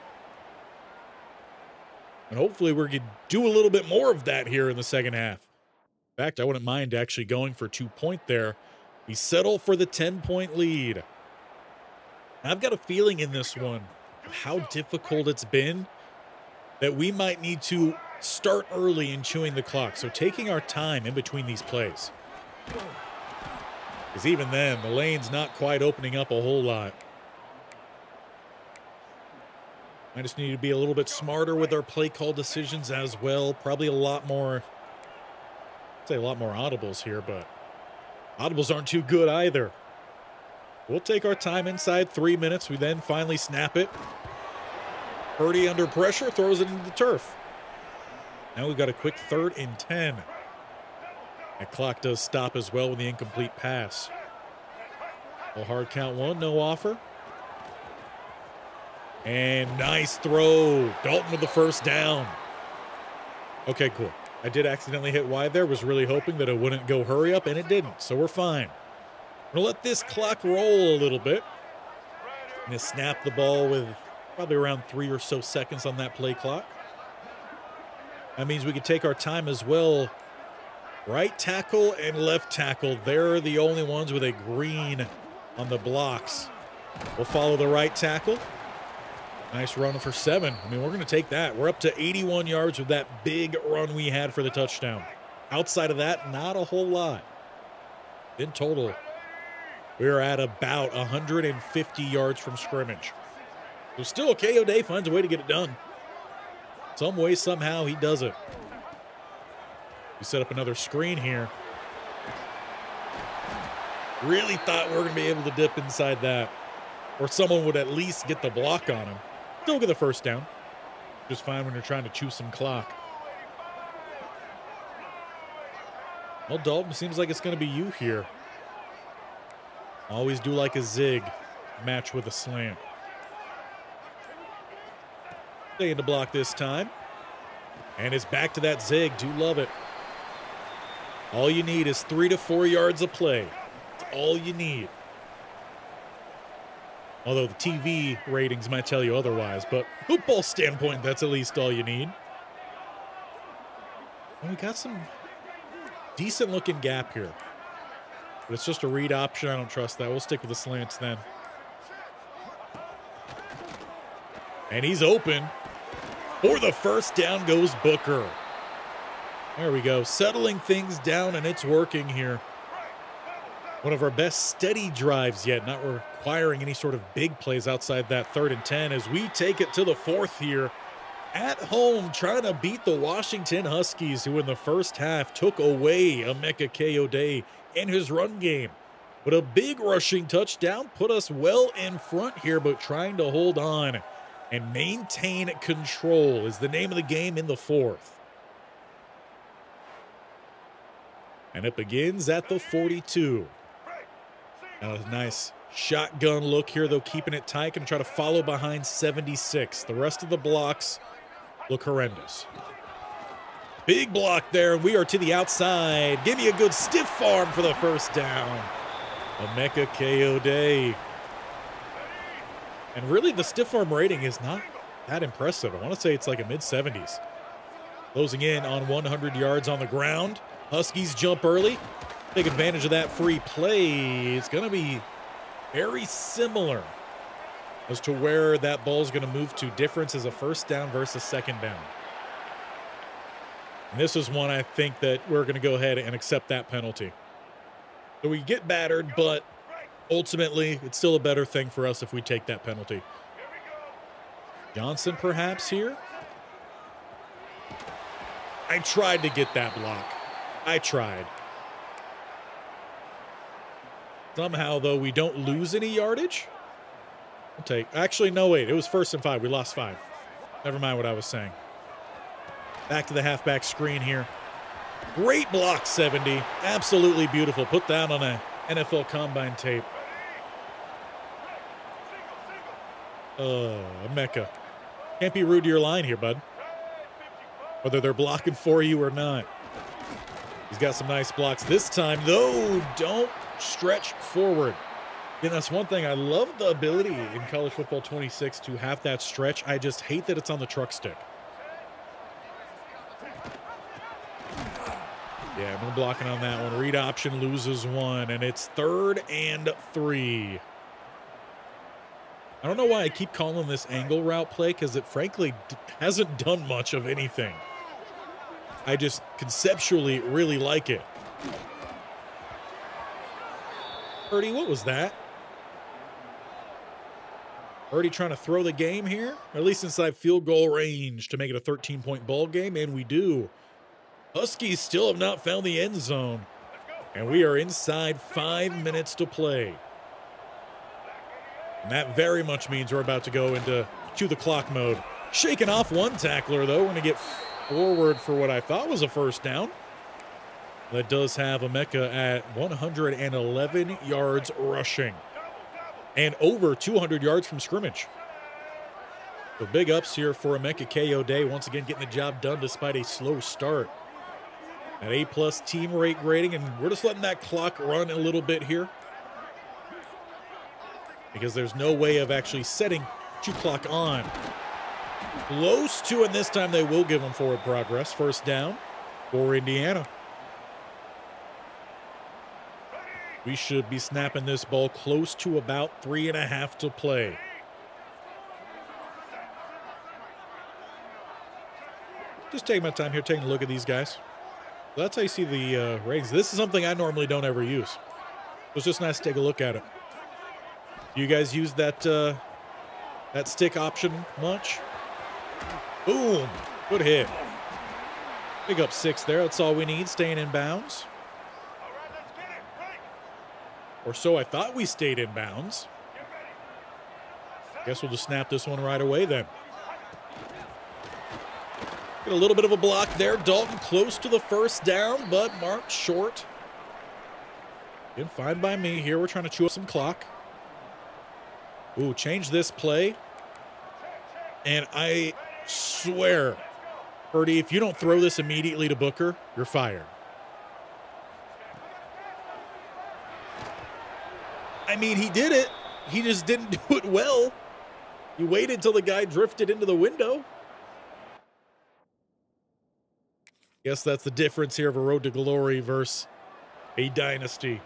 And hopefully we're going to do a little bit more of that here in the second half. In fact, I wouldn't mind actually going for 2-point there. We settle for the 10-point lead. I've got a feeling in this one of how difficult it's been that we might need to start early in chewing the clock. So taking our time in between these plays. Because even then, the lane's not quite opening up a whole lot. I just need to be a little bit smarter with our play call decisions as well. Probably a lot more, I'd say a lot more audibles here, but audibles aren't too good either. We'll take our time inside 3 minutes. We then finally snap it. Purdy under pressure, throws it into the turf. Now we've got a quick 3rd and 10. That clock does stop as well with the incomplete pass. A hard count 1, no offer. And nice throw. Dalton with the first down. Okay, cool. I did accidentally hit wide there. Was really hoping that it wouldn't go hurry up, and it didn't. So we're fine. We're going to let this clock roll a little bit. And to snap the ball with probably around 3 or so seconds on that play clock. That means we can take our time as well. Right tackle and left tackle. They're the only ones with a green on the blocks. We'll follow the right tackle. Nice run for 7. I mean, we're going to take that. We're up to 81 yards with that big run we had for the touchdown. Outside of that, not a whole lot. In total, we're at about 150 yards from scrimmage. So still, Kayode finds a way to get it done. Some way, somehow, he does it. We set up another screen here. Really thought we were going to be able to dip inside that. Or someone would at least get the block on him. Still get the first down. Just fine when you're trying to chew some clock. Well, Dalton, seems like it's going to be you here. Always do like a zig. Match with a slant. Staying to block this time. And it's back to that zig. Do love it. All you need is 3 to 4 yards of play. That's all you need. Although the TV ratings might tell you otherwise, but football standpoint, that's at least all you need. And we got some decent looking gap here. But it's just a read option. I don't trust that. We'll stick with the slants then. And he's open. For the first down goes Booker. There we go. Settling things down, and it's working here. One of our best steady drives yet, not requiring any sort of big plays outside that 3rd and 10 as we take it to the 4th here. At home, trying to beat the Washington Huskies, who in the first half took away Emeka Kayode in his run game. But a big rushing touchdown put us well in front here, but trying to hold on and maintain control is the name of the game in the 4th. And it begins at the 42. A nice shotgun look here, though, keeping it tight. Going to try to follow behind 76. The rest of the blocks look horrendous. Big block there, and we are to the outside. Give me a good stiff arm for the first down. Emeka Kayode. And really, the stiff arm rating is not that impressive. I want to say it's like a mid-70s. Closing in on 100 yards on the ground. Huskies jump early. Take advantage of that free play. It's going to be very similar as to where that ball is going to move to. Difference is a first down versus second down. And this is one I think that we're going to go ahead and accept that penalty. So we get battered, but ultimately it's still a better thing for us if we take that penalty. Johnson perhaps here. I tried to get that block. I tried. Somehow, though, we don't lose any yardage. I'll take. Actually, no, wait. It was 1st and 5. We lost 5. Never mind what I was saying. Back to the halfback screen here. Great block, 70. Absolutely beautiful. Put that on a NFL Combine tape. Emeka. Can't be rude to your line here, bud. Whether they're blocking for you or not. He's got some nice blocks this time, though. Don't stretch forward. And that's one thing. I love the ability in College Football 26 to have that stretch. I just hate that it's on the truck stick. Yeah, no blocking on that one. Read option loses one, and it's 3rd and 3. I don't know why I keep calling this angle route play, because it frankly hasn't done much of anything. I just conceptually really like it. Purdy, what was that? Purdy trying to throw the game here, at least inside field goal range to make it a 13-point ball game, and we do. Huskies still have not found the end zone, and we are inside 5 minutes to play. And that very much means we're about to go into chew the clock mode. Shaking off one tackler, though. We're going to get forward for what I thought was a first down. That does have Emeka at 111 yards rushing and over 200 yards from scrimmage. So big ups here for Emeka Kayode, once again getting the job done despite a slow start. At A+ team rate grading, and we're just letting that clock run a little bit here because there's no way of actually setting chew clock on. Close to, and this time they will give them forward progress. First down for Indiana. We should be snapping this ball close to about 3.5 to play. Just taking my time here, taking a look at these guys. So that's how you see the ratings. This is something I normally don't ever use. So it's just nice to take a look at it. Do you guys use that that stick option much? Boom. Good hit. Big up 6 there. That's all we need. Staying in bounds. Or so I thought we stayed in bounds. Guess we'll just snap this one right away then. Get a little bit of a block there. Dalton close to the first down, but marked short. Again, fine by me here. We're trying to chew up some clock. Ooh, change this play. And I swear, Purdy, if you don't throw this immediately to Booker, you're fired. I mean, he did it. He just didn't do it well. He waited till the guy drifted into the window. Guess that's the difference here of a road to glory versus a dynasty.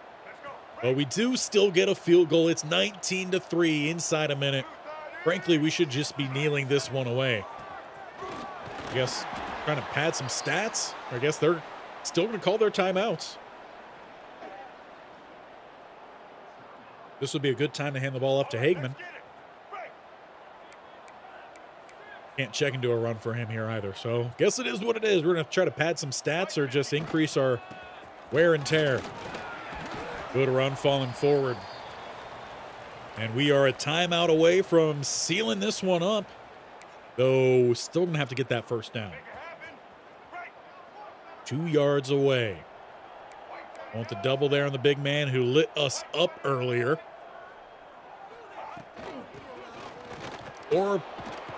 But we do still get a field goal. It's 19-3 inside a minute. Frankly, we should just be kneeling this one away. I guess trying to pad some stats. I guess they're still going to call their timeouts. This would be a good time to hand the ball off to Hagman. Can't check into a run for him here either. So guess it is what it is. We're going to try to pad some stats or just increase our wear and tear. Good run falling forward. And we are a timeout away from sealing this one up. Though still going to have to get that first down. 2 yards away. Want the double there on the big man who lit us up earlier. Or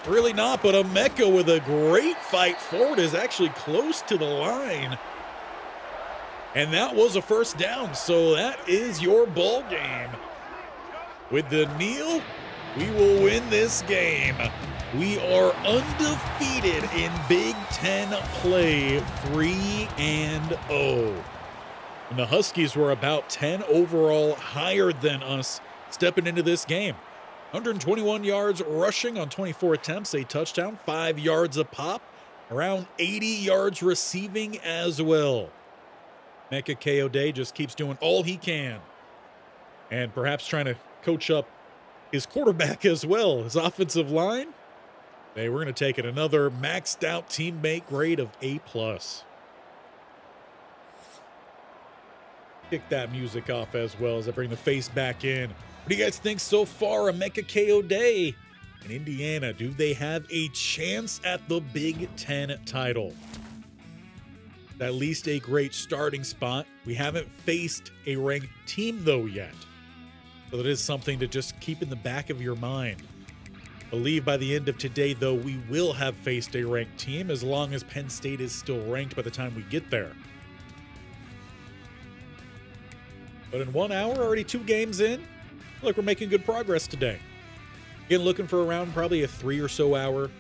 really not, but Emeka with a great fight forward is actually close to the line. And that was a first down, so that is your ball game. With the kneel, we will win this game. We are undefeated in Big Ten play, 3-0. And the Huskies were about 10 overall higher than us stepping into this game. 121 yards rushing on 24 attempts, a touchdown, 5 yards a pop, around 80 yards receiving as well. Emeka Kayode just keeps doing all he can and perhaps trying to coach up his quarterback as well, his offensive line. We're going to take it another maxed out teammate grade of A+. Kick that music off as well as I bring the face back in. What do you guys think so far? Emeka Kayode and Indiana, do they have a chance at the Big Ten title? At least a great starting spot. We haven't faced a ranked team, though, yet. So that is something to just keep in the back of your mind. I believe by the end of today, though, we will have faced a ranked team as long as Penn State is still ranked by the time we get there. But in 1 hour, already 2 games in, I feel like we're making good progress today. Again, looking for around probably a 3 or so hour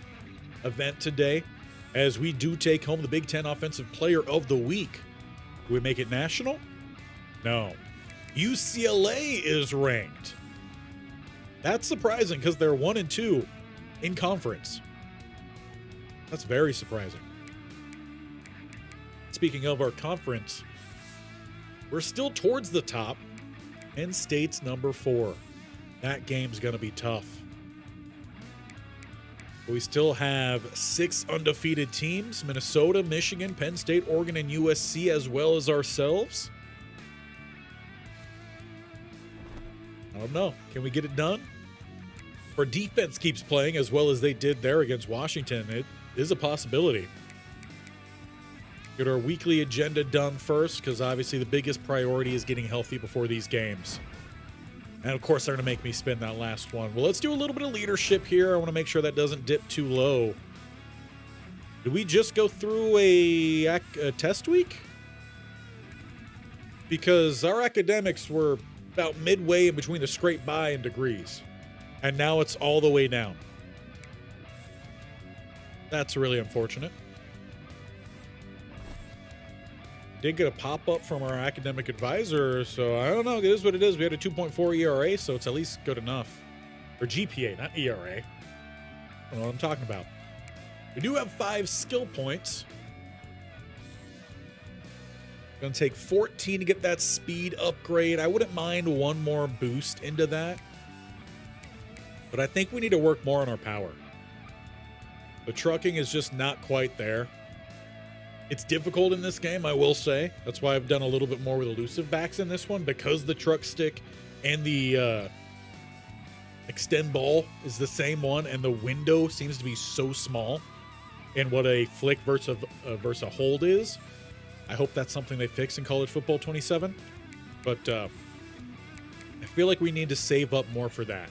event today, as we do take home the Big Ten Offensive Player of the Week. Do we make it national? No. UCLA is ranked. That's surprising because they're 1 and 2 in conference. That's very surprising. Speaking of our conference, we're still towards the top. Penn State's number 4. That game's going to be tough. We still have 6 undefeated teams: Minnesota, Michigan, Penn State, Oregon, and USC, as well as ourselves. I don't know. Can we get it done? If our defense keeps playing as well as they did there against Washington, it is a possibility. Get our weekly agenda done first, because obviously the biggest priority is getting healthy before these games. And of course, they're going to make me spin that last one. Well, let's do a little bit of leadership here. I want to make sure that doesn't dip too low. Did we just go through a test week? Because our academics were about midway in between the scrape by and degrees. And now it's all the way down. That's really unfortunate. Did get a pop-up from our academic advisor, so I don't know. It is what it is. We had a 2.4 ERA, so it's at least good enough. Or GPA, not ERA. I don't know what I'm talking about. We do have 5 skill points. Going to take 14 to get that speed upgrade. I wouldn't mind one more boost into that. But I think we need to work more on our power. The trucking is just not quite there. It's difficult in this game, I will say. That's why I've done a little bit more with elusive backs in this one, because the truck stick and the extend ball is the same one, and the window seems to be so small in what a flick versus a hold is. I hope that's something they fix in College Football 27. But I feel like we need to save up more for that.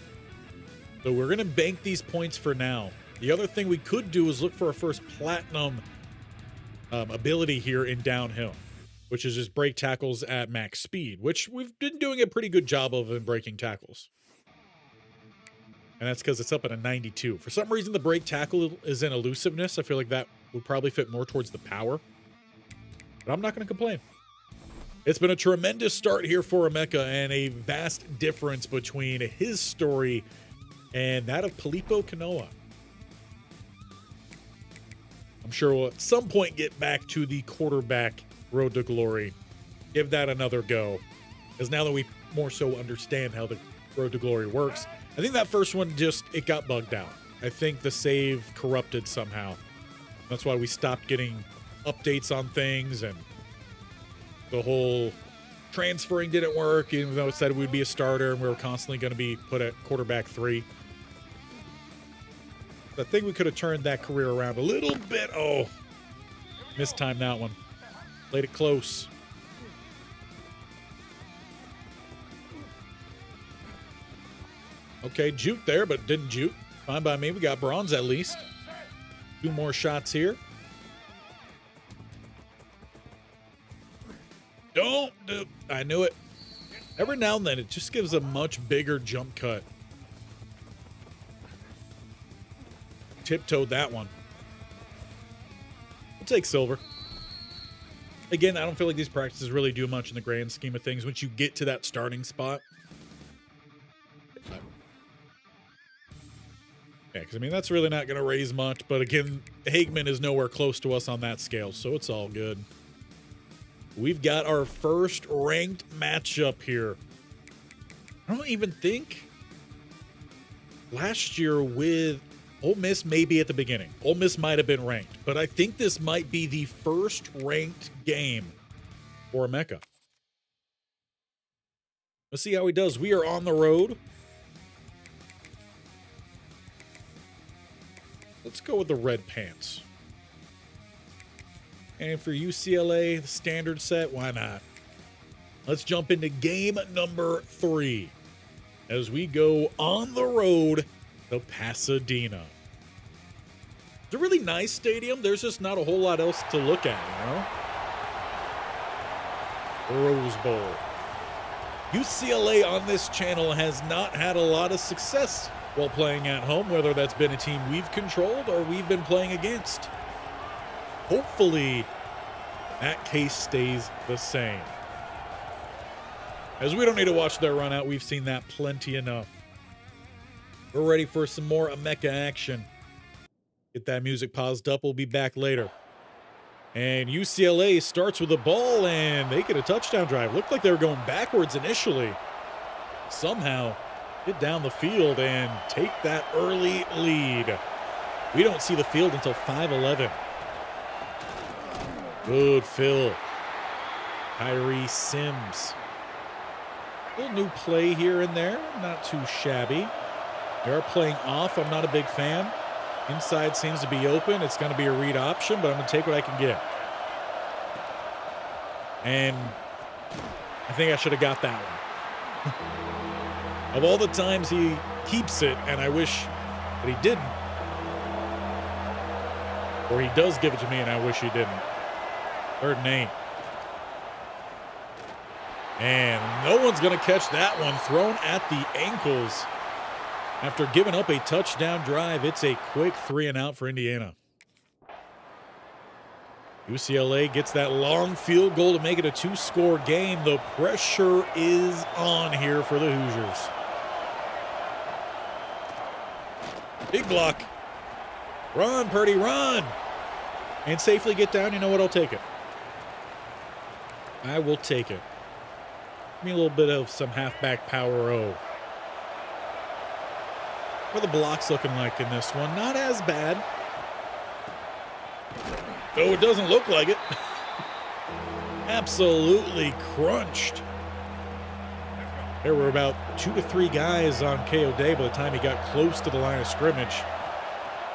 So we're going to bank these points for now. The other thing we could do is look for our first platinum ability here in downhill, which is just break tackles at max speed, which we've been doing a pretty good job of in breaking tackles. And that's because it's up at a 92. For some reason, the break tackle is in elusiveness. I feel like that would probably fit more towards the power. But I'm not going to complain. It's been a tremendous start here for Emeka, and a vast difference between his story and that of Palipo Kanoa. I'm sure we'll at some point get back to the quarterback road to glory. Give that another go. Because now that we more so understand how the road to glory works, I think that first one it got bugged out. I think the save corrupted somehow. That's why we stopped getting updates on things, and the whole transferring didn't work, even though it said we'd be a starter and we were constantly going to be put at quarterback 3. I think we could have turned that career around a little bit. Oh, mistimed that one. Played it close. Okay, juke there, but didn't juke. Fine by me. We got bronze at least. 2 more shots here. Don't do. I knew it. Every now and then, it just gives a much bigger jump cut. Tiptoed that one. We'll take silver. Again, I don't feel like these practices really do much in the grand scheme of things once you get to that starting spot. Yeah, because I mean, that's really not going to raise much. But again, Hagman is nowhere close to us on that scale, so it's all good. We've got our first ranked matchup here. I don't even think last year with Ole Miss, maybe at the beginning. Ole Miss might have been ranked, but I think this might be the first ranked game for Emeka. Let's see how he does. We are on the road. Let's go with the red pants. And for UCLA, the standard set, why not? Let's jump into game number 3 as we go on the road to Pasadena. It's a really nice stadium. There's just not a whole lot else to look at, you know? Rose Bowl. UCLA on this channel has not had a lot of success while playing at home, whether that's been a team we've controlled or we've been playing against. Hopefully, that case stays the same. As we don't need to watch their run out, we've seen that plenty enough. We're ready for some more Emeka action. Get that music paused up. We'll be back later. And UCLA starts with the ball, and they get a touchdown drive. Looked like they were going backwards initially. Somehow get down the field and take that early lead. We don't see the field until 5:11. Good fill. Tyree Sims. Little new play here and there. Not too shabby. They are playing off. I'm not a big fan. Inside seems to be open. It's going to be a read option, but I'm going to take what I can get. And I think I should have got that one. Of all the times he keeps it, and I wish that he didn't. Or he does give it to me, and I wish he didn't. 3rd and 8. And no one's going to catch that one. Thrown at the ankles. After giving up a touchdown drive, it's a quick 3-and-out for Indiana. UCLA gets that long field goal to make it a 2-score game. The pressure is on here for the Hoosiers. Big block. Run, Purdy, run. And safely get down. You know what? I'll take it. I will take it. Give me a little bit of some halfback power O. What are the blocks looking like in this one? Not as bad. Though it doesn't look like it. Absolutely crunched. There were about 2 to 3 guys on Kayode by the time he got close to the line of scrimmage.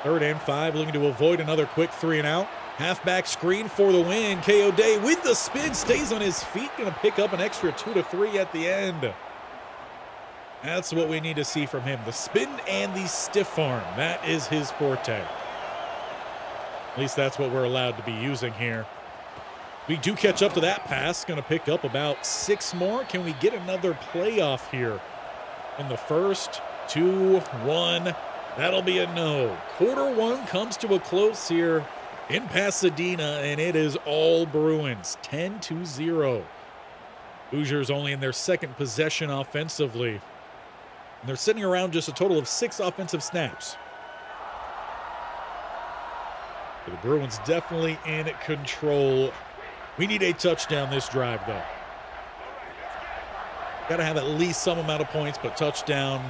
3rd and 5, looking to avoid another quick 3-and-out. Halfback screen for the win. Kayode with the spin stays on his feet. Going to pick up an extra 2 to 3 at the end. That's what we need to see from him. The spin and the stiff arm. That is his forte. At least that's what we're allowed to be using here. We do catch up to that pass. Going to pick up about 6 more. Can we get another playoff here in the first? 2-1. That'll be a no. Quarter 1 comes to a close here in Pasadena, and it is all Bruins. 10-0. Hoosiers only in their 2nd possession offensively. And they're sitting around just a total of 6 offensive snaps. The Bruins definitely in control. We need a touchdown this drive, though. Got to have at least some amount of points, but touchdown,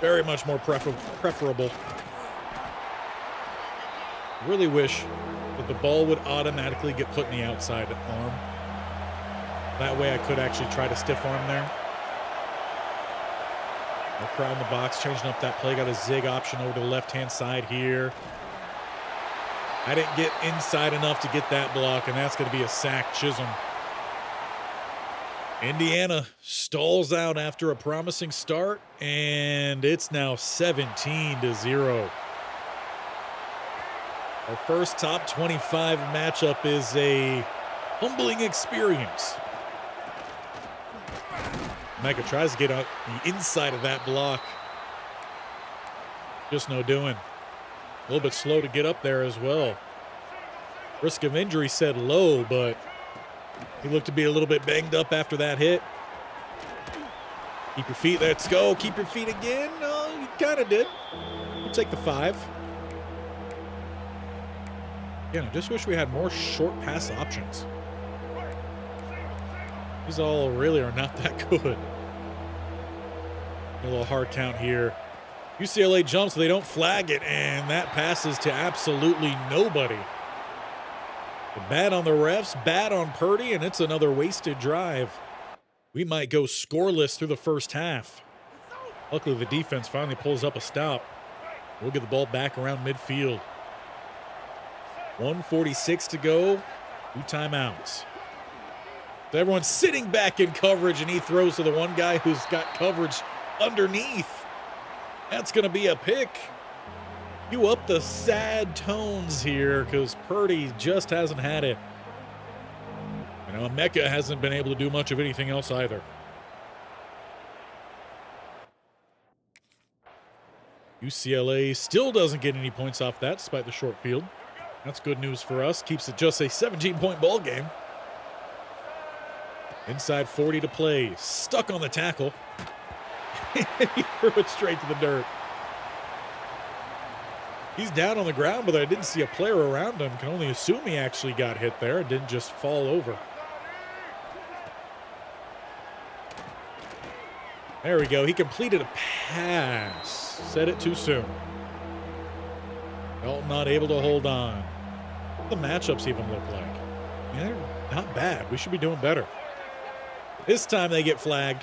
very much more preferable. Really wish that the ball would automatically get put in the outside arm. That way I could actually try to stiff arm there. No crowd in the box, changing up that play. Got a zig option over to the left-hand side here. I didn't get inside enough to get that block, and that's going to be a sack. Chisholm. Indiana stalls out after a promising start, and it's now 17-0. Our first top 25 matchup is a humbling experience. Emeka tries to get out the inside of that block. Just no doing. A little bit slow to get up there as well. Risk of injury said low, but he looked to be a little bit banged up after that hit. Keep your feet. Let's go. Keep your feet again. No, you kind of did. We'll take the 5. Again, I just wish we had more short pass options. These all really are not that good. A little hard count here. UCLA jumps, they don't flag it, and that passes to absolutely nobody. Bad on the refs, bad on Purdy, and it's another wasted drive. We might go scoreless through the first half. Luckily, the defense finally pulls up a stop. We'll get the ball back around midfield. 1:46 to go. 2 timeouts. So everyone's sitting back in coverage, and he throws to the one guy who's got coverage underneath. That's going to be a pick. You up the sad tones here because Purdy just hasn't had it. You know, Emeka hasn't been able to do much of anything else either. UCLA still doesn't get any points off that despite the short field. That's good news for us. Keeps it just a 17-point ball game. Inside 40 to play. Stuck on the tackle. He threw it straight to the dirt. He's down on the ground, but I didn't see a player around him. Can only assume he actually got hit there and didn't just fall over. There we go. He completed a pass. Said it too soon. Dalton not able to hold on. What do the matchups even look like? Yeah, they're not bad. We should be doing better. This time they get flagged.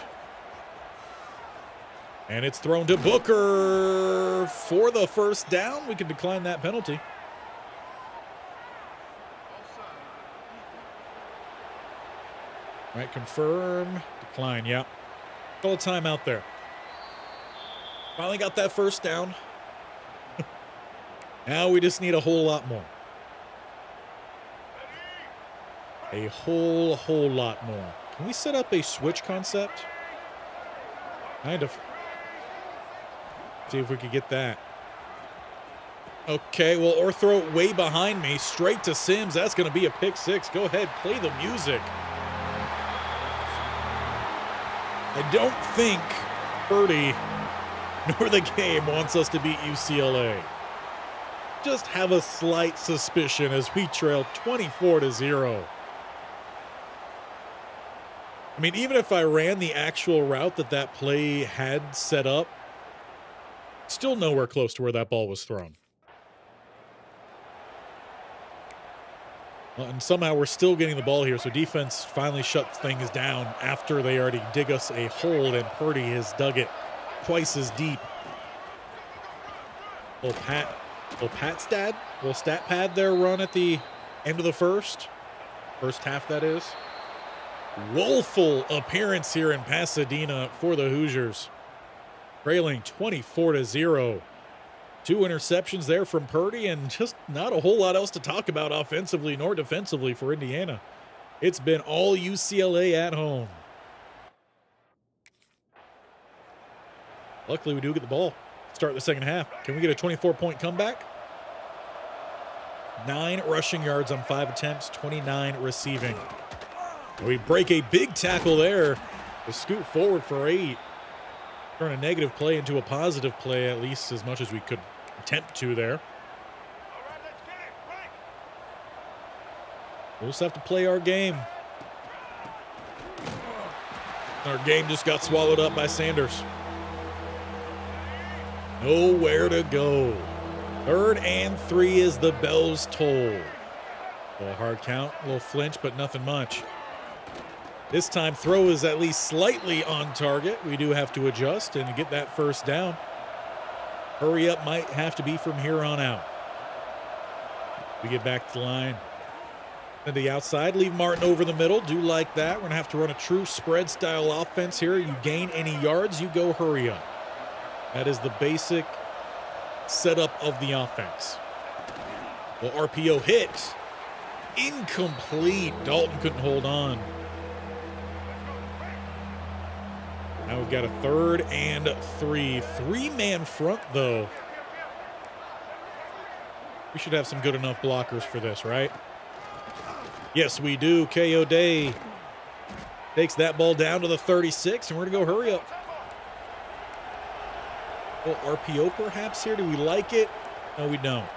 And it's thrown to Booker for the first down. We can decline that penalty. Right, confirm. Decline, yeah. Call a timeout there. Finally got that first down. Now we just need a whole lot more. A whole lot more. Can we set up a switch concept? Kind of. See if we could get that. Okay, well, or throw it way behind me, straight to Sims. That's going to be a pick six. Go ahead, play the music. I don't think Purdy nor the game wants us to beat UCLA. Just have a slight suspicion as we trail 24-0. I mean, even if I ran the actual route that play had set up, still nowhere close to where that ball was thrown. Well, and somehow we're still getting the ball here, so defense finally shuts things down after they already dig us a hole, and Purdy has dug it twice as deep. Little stat pad there run at the end of the first half, that is. Woeful appearance here in Pasadena for the Hoosiers. Trailing 24-0. 2 interceptions there from Purdy, and just not a whole lot else to talk about offensively nor defensively for Indiana. It's been all UCLA at home. Luckily, we do get the ball. Start the second half. Can we get a 24-point comeback? 9 rushing yards on 5 attempts, 29 receiving. We break a big tackle there to scoot forward for 8. Turn a negative play into a positive play, at least as much as we could attempt to there. We'll just have to play our game. Our game just got swallowed up by Sanders. Nowhere to go. 3rd and 3 as the bells toll. A little hard count, a little flinch, but nothing much. This time, throw is at least slightly on target. We do have to adjust and get that first down. Hurry up might have to be from here on out. We get back to the line. To the outside, leave Martin over the middle. Do like that. We're going to have to run a true spread style offense here. You gain any yards, you go hurry up. That is the basic setup of the offense. Well, RPO hit. Incomplete. Dalton couldn't hold on. Now we've got a 3rd and 3. 3-man front, though. We should have some good enough blockers for this, right? Yes, we do. Kayode takes that ball down to the 36, and we're going to go hurry up. A little RPO perhaps here. Do we like it? No, we don't.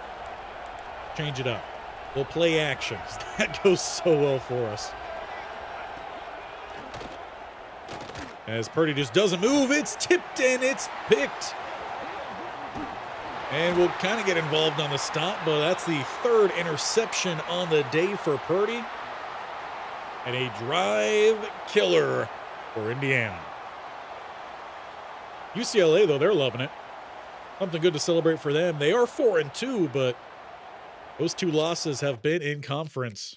Change it up. We'll play action. That goes so well for us. As Purdy just doesn't move, it's tipped and it's picked. And we'll kind of get involved on the stop, but that's the 3rd interception on the day for Purdy. And a drive killer for Indiana. UCLA, though, they're loving it. Something good to celebrate for them. They are 4-2, but those 2 losses have been in conference.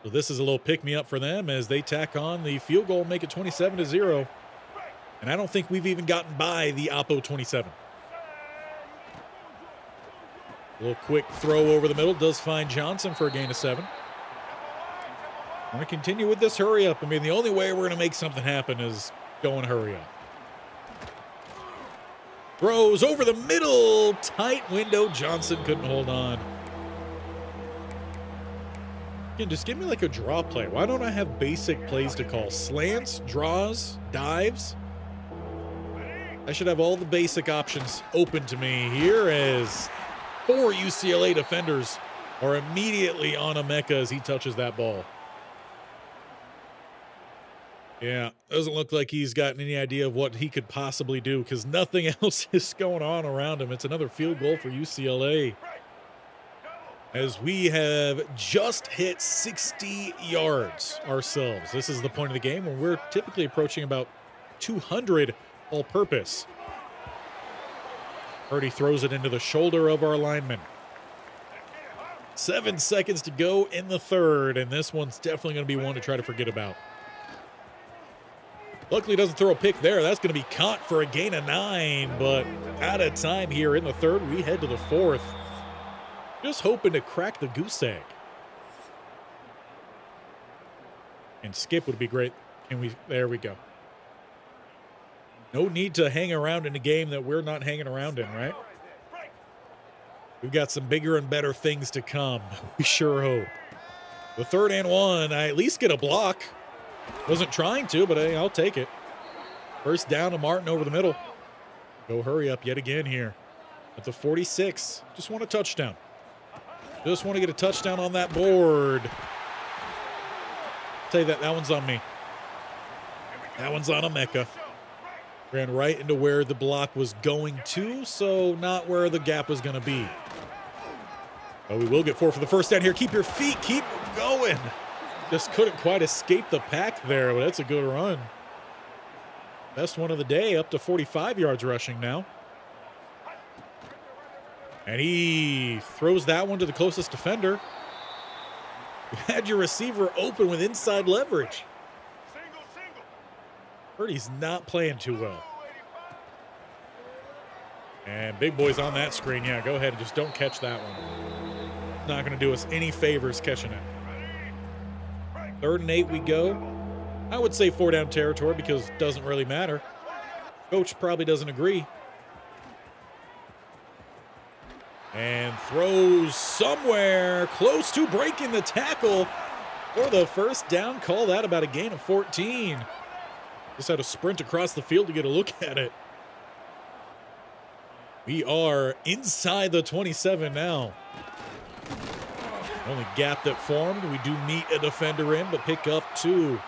So this is a little pick-me-up for them as they tack on the field goal, make it 27-0. And I don't think we've even gotten by the Oppo 27. A little quick throw over the middle does find Johnson for a gain of 7. I'm going to continue with this hurry up. I mean, the only way we're going to make something happen is going hurry up. Throws over the middle. Tight window. Johnson couldn't hold on. Again, just give me like a draw play. Why don't I have basic plays to call? Slants, draws, dives. I should have all the basic options open to me. Here as 4 UCLA defenders are immediately on Emeka as he touches that ball. Yeah, doesn't look like he's gotten any idea of what he could possibly do because nothing else is going on around him. It's another field goal for UCLA. As we have just hit 60 yards ourselves. This is the point of the game when we're typically approaching about 200 all-purpose. Purdy throws it into the shoulder of our lineman. 7 seconds to go in the third, and this one's definitely going to be one to try to forget about. Luckily, doesn't throw a pick there. That's going to be caught for a gain of 9, but out of time here in the third. We head to the fourth. Just hoping to crack the goose egg. And skip would be great. There we go. No need to hang around in a game that we're not hanging around in, right? We've got some bigger and better things to come. We sure hope. The 3rd and 1, I at least get a block. Wasn't trying to, but hey, I'll take it. First down to Martin over the middle. Go hurry up yet again here. At the 46, just want a touchdown. Just want to get a touchdown on that board. Tell you that one's on me. That one's on Emeka. Ran right into where the block was going to, so not where the gap was going to be. But we will get 4 for the first down here. Keep your feet, keep going. Just couldn't quite escape the pack there, but that's a good run. Best one of the day, up to 45 yards rushing now. And he throws that one to the closest defender. You had your receiver open with inside leverage. Purdy's not playing too well. And big boy's on that screen. Yeah, go ahead and just don't catch that one. Not going to do us any favors catching it. 3rd and 8 we go. I would say 4 down territory because it doesn't really matter. Coach probably doesn't agree. And throws somewhere close to breaking the tackle for the first down. Call that about a gain of 14. Just had to sprint across the field to get a look at it. We are inside the 27 now. Only gap that formed. We do meet a defender in, but pick up 2.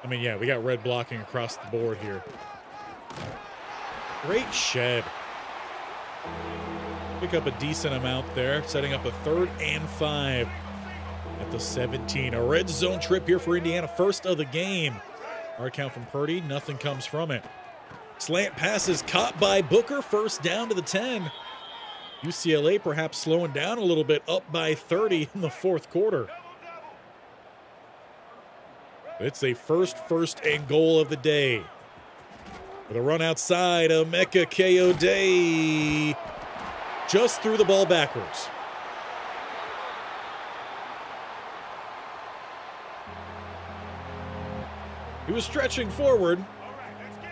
I mean, yeah, we got red blocking across the board here. Great shed. Pick up a decent amount there, setting up a 3rd and 5 at the 17. A red zone trip here for Indiana, first of the game. Hard count from Purdy, nothing comes from it. Slant passes caught by Booker, first down to the 10. UCLA perhaps slowing down a little bit, up by 30 in the 4th quarter. It's a first and goal of the day. With a run outside, Emeka Kayode just threw the ball backwards. He was stretching forward.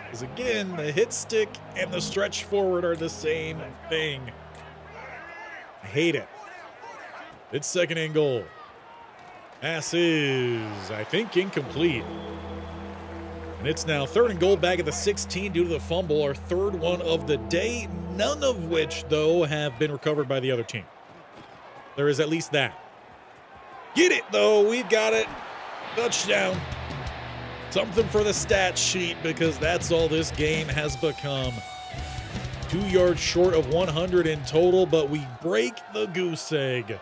Because again, the hit stick and the stretch forward are the same thing. I hate it. It's 2nd and goal. Pass is, I think, incomplete. And it's now 3rd and goal back at the 16 due to the fumble, our 3rd one of the day, none of which, though, have been recovered by the other team. There is at least that. Get it, though. We've got it. Touchdown. Something for the stat sheet because that's all this game has become. 2 yards short of 100 in total, but we break the goose egg.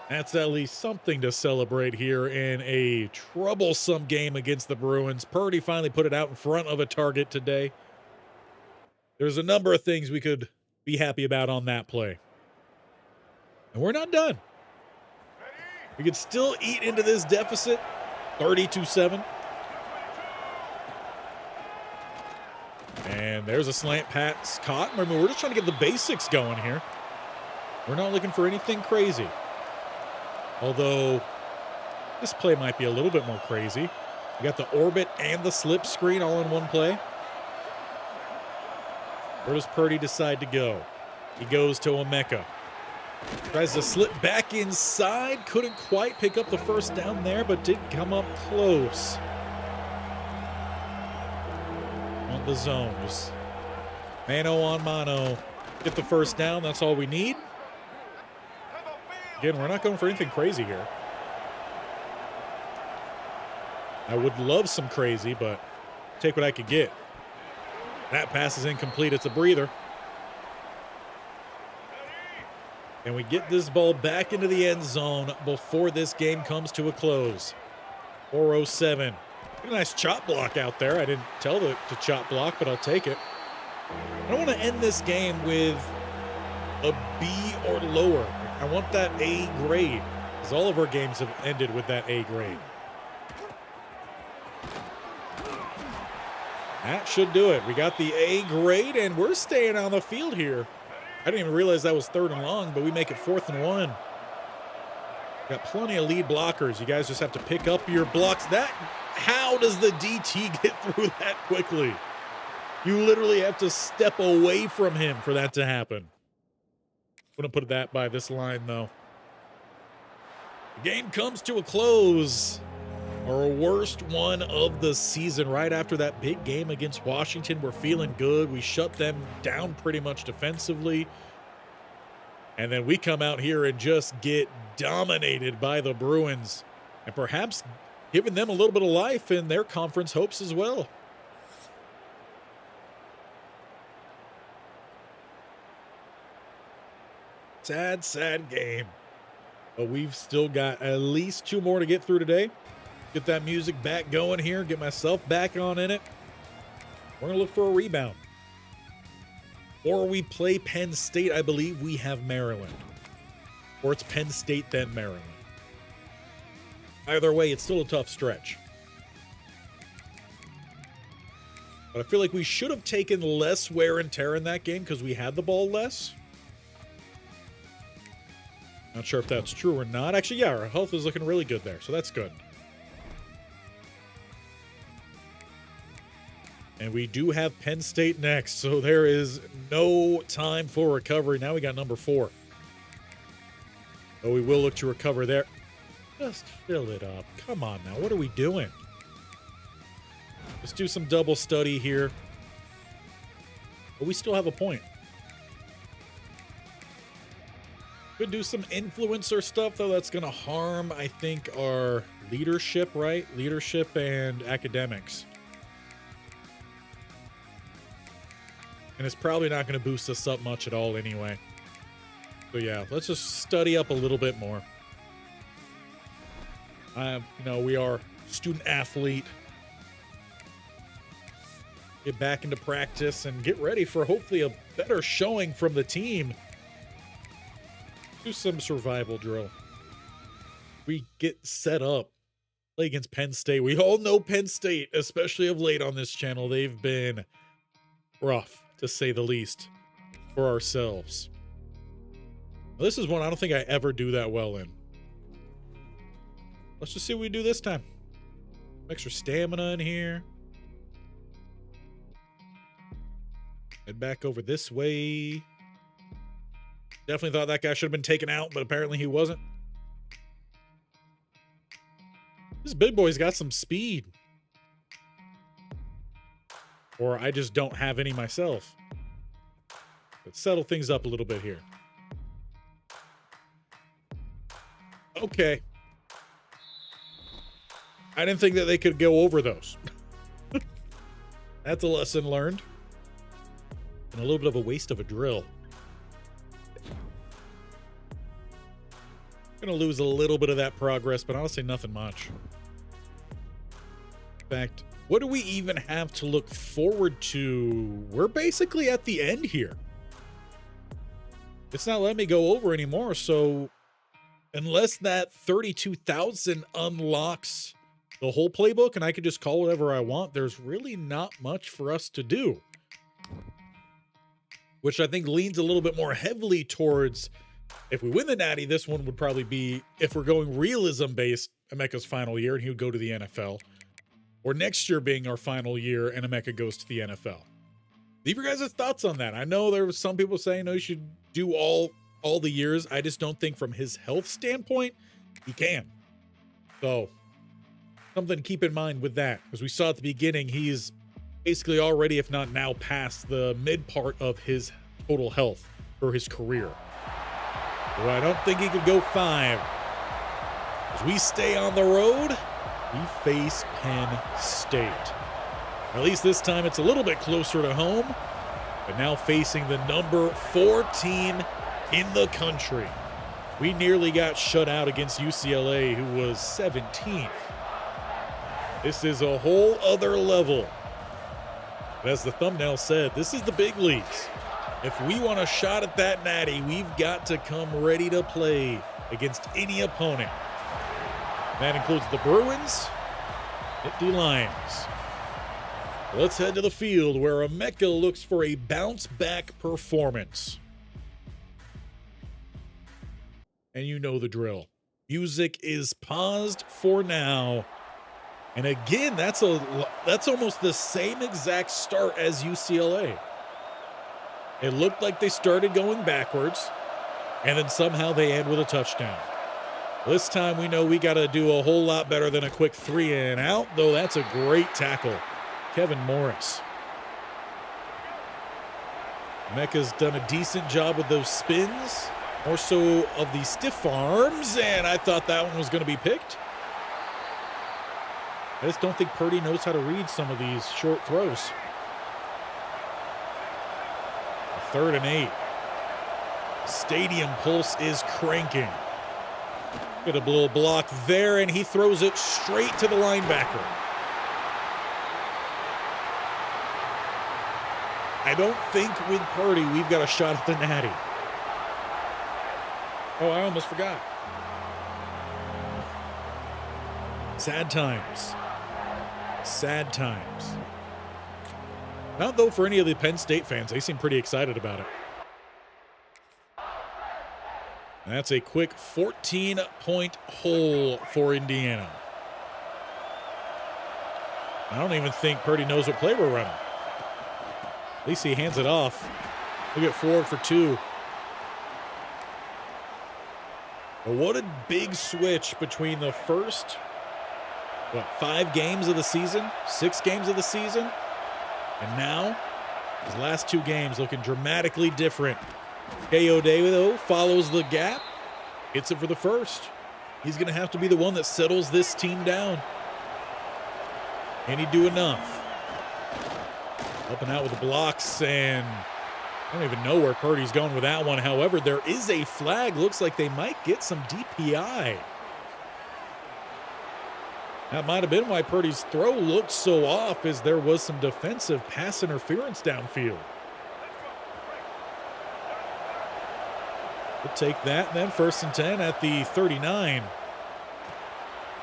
That's at least something to celebrate here in a troublesome game against the Bruins. Purdy finally put it out in front of a target today. There's a number of things we could be happy about on that play. And we're not done. We could still eat into this deficit, 32-7. And there's a slant pass caught. Remember, we're just trying to get the basics going here. We're not looking for anything crazy. Although, this play might be a little bit more crazy. We got the orbit and the slip screen all in one play. Where does Purdy decide to go? He goes to Emeka. Tries to slip back inside. Couldn't quite pick up the first down there, but did come up close. On the zone. Just mano on mano. Get the first down. That's all we need. Again, we're not going for anything crazy here. I would love some crazy, but take what I could get. That pass is incomplete. It's a breather. And we get this ball back into the end zone before this game comes to a close. 4:07. A nice chop block out there. I didn't tell to chop block, but I'll take it. I don't want to end this game with a B or lower. I want that A grade, because all of our games have ended with that A grade. That should do it. We got the A grade, and we're staying on the field here. I didn't even realize that was 3rd and long, but we make it 4th and 1. Got plenty of lead blockers. You guys just have to pick up your blocks. How does the DT get through that quickly? You literally have to step away from him for that to happen. Wouldn't put that by this line, though. The game comes to a close. Our worst one of the season right after that big game against Washington. We're feeling good. We shut them down pretty much defensively. And then we come out here and just get dominated by the Bruins. And perhaps giving them a little bit of life in their conference hopes as well. Sad, sad game. But we've still got at least 2 more to get through today. Get that music back going here. Get myself back on in it. We're going to look for a rebound. Or we play Penn State. I believe we have Maryland. Or it's Penn State, then Maryland. Either way, it's still a tough stretch. But I feel like we should have taken less wear and tear in that game because we had the ball less. Not sure if that's true or not. Actually, yeah, our health is looking really good there, so that's good. And we do have Penn State next, so there is no time for recovery. Now we got number 4. But we will look to recover there. Just fill it up. Come on now. What are we doing? Let's do some double study here. But we still have a point. Could do some influencer stuff, though. That's going to harm, I think, our leadership, right? Leadership and academics. And it's probably not going to boost us up much at all anyway. So yeah, let's just study up a little bit more. We are student athlete. Get back into practice and get ready for hopefully a better showing from the team. Do some survival drill. We get set up. Play against Penn State. We all know Penn State, especially of late on this channel. They've been rough, to say the least, for ourselves. Well, this is one I don't think I ever do that well in. Let's just see what we do this time. Extra stamina in here. Head back over this way. Definitely thought that guy should have been taken out, but apparently he wasn't. This big boy's got some speed. Or I just don't have any myself. Let's settle things up a little bit here. Okay. I didn't think that they could go over those. That's a lesson learned. And a little bit of a waste of a drill. Gonna lose a little bit of that progress, but honestly nothing much. In fact, what do we even have to look forward to? We're basically at the end here. It's not letting me go over anymore, so unless that 32,000 unlocks the whole playbook and I could just call whatever I want, there's really not much for us to do. Which I think leans a little bit more heavily towards, if we win the Natty, this one would probably be, if we're going realism-based, Emeka's final year and he would go to the NFL. Or next year being our final year and Emeka goes to the NFL. Leave your guys' thoughts on that. I know there was some people saying, no, you should do all the years. I just don't think from his health standpoint, he can. So, something to keep in mind with that. As we saw at the beginning, he's basically already, if not now, past the mid part of his total health for his career. So I don't think he could go 5. As we stay on the road, we face Penn State. At least this time it's a little bit closer to home, but now facing the number 4 team in the country. We nearly got shut out against UCLA, who was 17th. This is a whole other level. As the thumbnail said, this is the big leagues. If we want a shot at that Natty, we've got to come ready to play against any opponent. That includes the Bruins, Nittany Lions. Let's head to the field where Emeka looks for a bounce-back performance. And you know the drill. Music is paused for now. And again, that's almost the same exact start as UCLA. It looked like they started going backwards, and then somehow they end with a touchdown. This time we know we got to do a whole lot better than a quick 3 and out, though that's a great tackle. Kevin Morris. Emeka's done a decent job with those spins, more so of the stiff arms, and I thought that one was going to be picked. I just don't think Purdy knows how to read some of these short throws. 3rd and 8. Stadium pulse is cranking. Get a little block there, and he throws it straight to the linebacker. I don't think with Purdy we've got a shot at the Natty. Oh, I almost forgot. Sad times. Sad times. Not though for any of the Penn State fans. They seem pretty excited about it. That's a quick 14-point hole for Indiana. I don't even think Purdy knows what play we're running. At least he hands it off. We get forward for 2. But what a big switch between the first, 5 games of the season, 6 games of the season, and now his last 2 games looking dramatically different. Kayode, though, follows the gap, hits it for the first. He's going to have to be the one that settles this team down. Can he do enough? Up and out with the blocks, and I don't even know where Purdy's going with that one. However, there is a flag. Looks like they might get some DPI. That might have been why Purdy's throw looked so off, as there was some defensive pass interference downfield. We'll take that, and then 1st and 10 at the 39.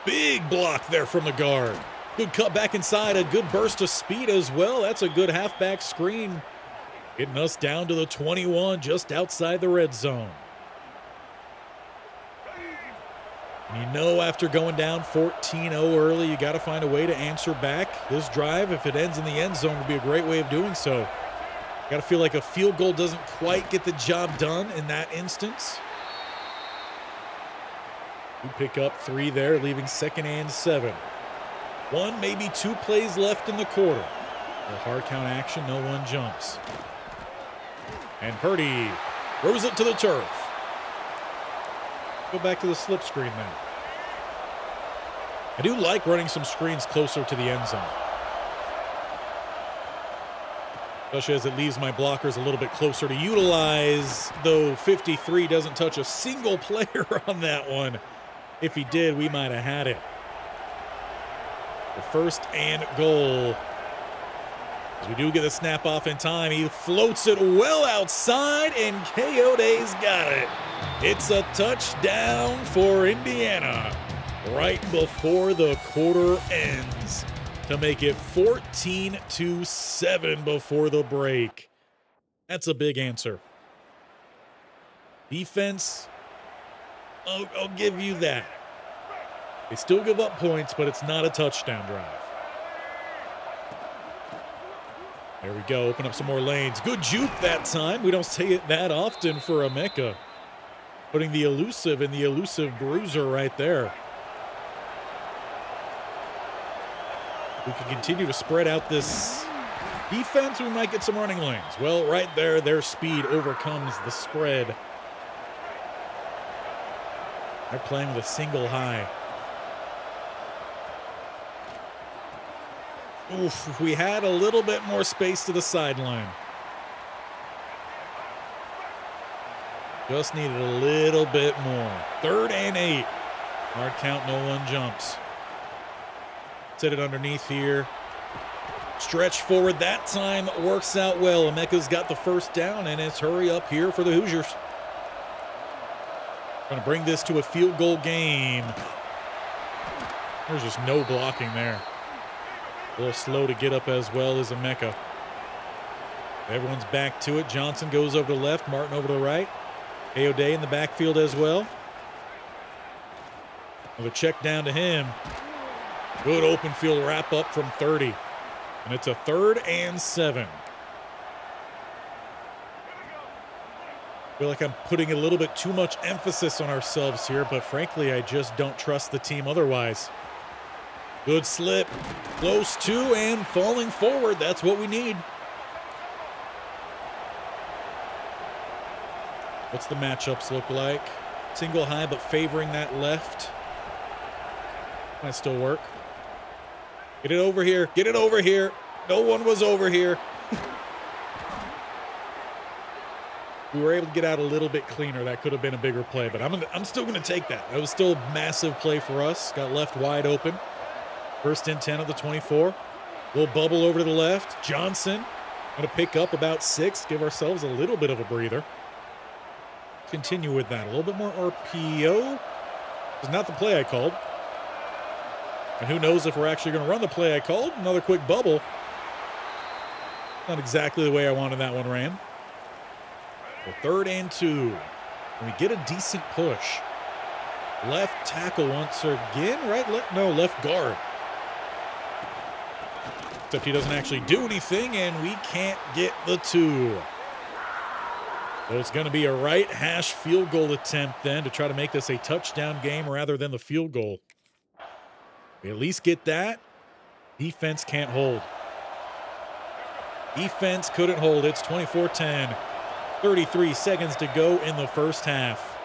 Big block there from the guard. Good cut back inside, a good burst of speed as well. That's a good halfback screen. Getting us down to the 21, just outside the red zone. And you know, after going down 14-0 early, you got to find a way to answer back. This drive, if it ends in the end zone, would be a great way of doing so. Got to feel like a field goal doesn't quite get the job done in that instance. We pick up 3 there, leaving 2nd and 7. 1, maybe 2 plays left in the quarter. A hard count action, no one jumps. And Purdy throws it to the turf. Go back to the slip screen now. I do like running some screens closer to the end zone. Especially as it leaves my blockers a little bit closer to utilize, though 53 doesn't touch a single player on that one. If he did, we might have had it. The first and goal. As we do get the snap off in time, he floats it well outside, and Kayode's got it. It's a touchdown for Indiana right before the quarter ends to make it 14-7 before the break. That's a big answer. Defense, I'll give you that. They still give up points, but it's not a touchdown drive. There we go, open up some more lanes. Good juke that time. We don't say it that often for Emeka. Putting the elusive in the elusive bruiser right there. We can continue to spread out this defense. We might get some running lanes. Well, right there, their speed overcomes the spread. They're playing with a single high. Oof, if we had a little bit more space to the sideline. Just needed a little bit more. 3rd and 8. Hard count, no one jumps. Set it underneath here. Stretch forward that time works out well. Emeka's got the first down, and it's hurry up here for the Hoosiers. Going to bring this to a field goal game. There's just no blocking there. A little slow to get up as well as Emeka. Everyone's back to it. Johnson goes over to the left, Martin over to the right. Kayode in the backfield as well. Another check down to him. Good open field wrap up from 30. And it's a 3rd and 7. I feel like I'm putting a little bit too much emphasis on ourselves here, but frankly, I just don't trust the team otherwise. Good slip, close to and falling forward. That's what we need. What's the matchups look like? Single high, but favoring that left. Might still work. Get it over here. Get it over here. No one was over here. We were able to get out a little bit cleaner. That could have been a bigger play, but I'm still going to take that. That was still a massive play for us. Got left wide open. 1st and 10 of the 24. Little bubble over to the left. Johnson going to pick up about 6. Give ourselves a little bit of a breather. Continue with that. A little bit more RPO. It's not the play I called. And who knows if we're actually going to run the play I called. Another quick bubble. Not exactly the way I wanted that one ran. So 3rd and 2. And we get a decent push. Left tackle once again, right? Left guard. Except he doesn't actually do anything, and we can't get the 2. So it's going to be a right hash field goal attempt then to try to make this a touchdown game rather than the field goal. We at least get that. Defense can't hold. Defense couldn't hold. It's 24-10. 33 seconds to go in the first half.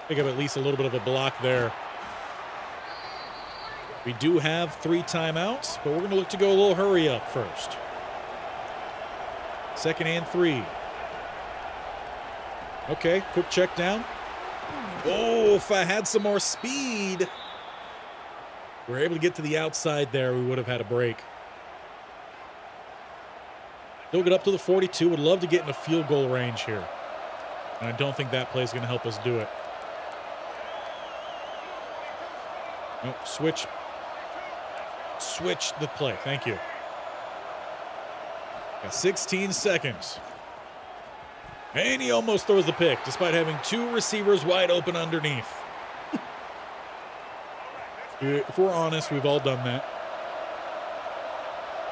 Pick up at least a little bit of a block there. We do have 3 timeouts, but we're going to look to go a little hurry up first. 2nd and 3. Okay, quick check down. Oh, if I had some more speed. We were able to get to the outside there. We would have had a break. Still get up to the 42. Would love to get in a field goal range here. And I don't think that play is going to help us do it. Nope, switch the play. Thank you. Got 16 seconds. And he almost throws the pick, despite having 2 receivers wide open underneath. If we're honest, we've all done that.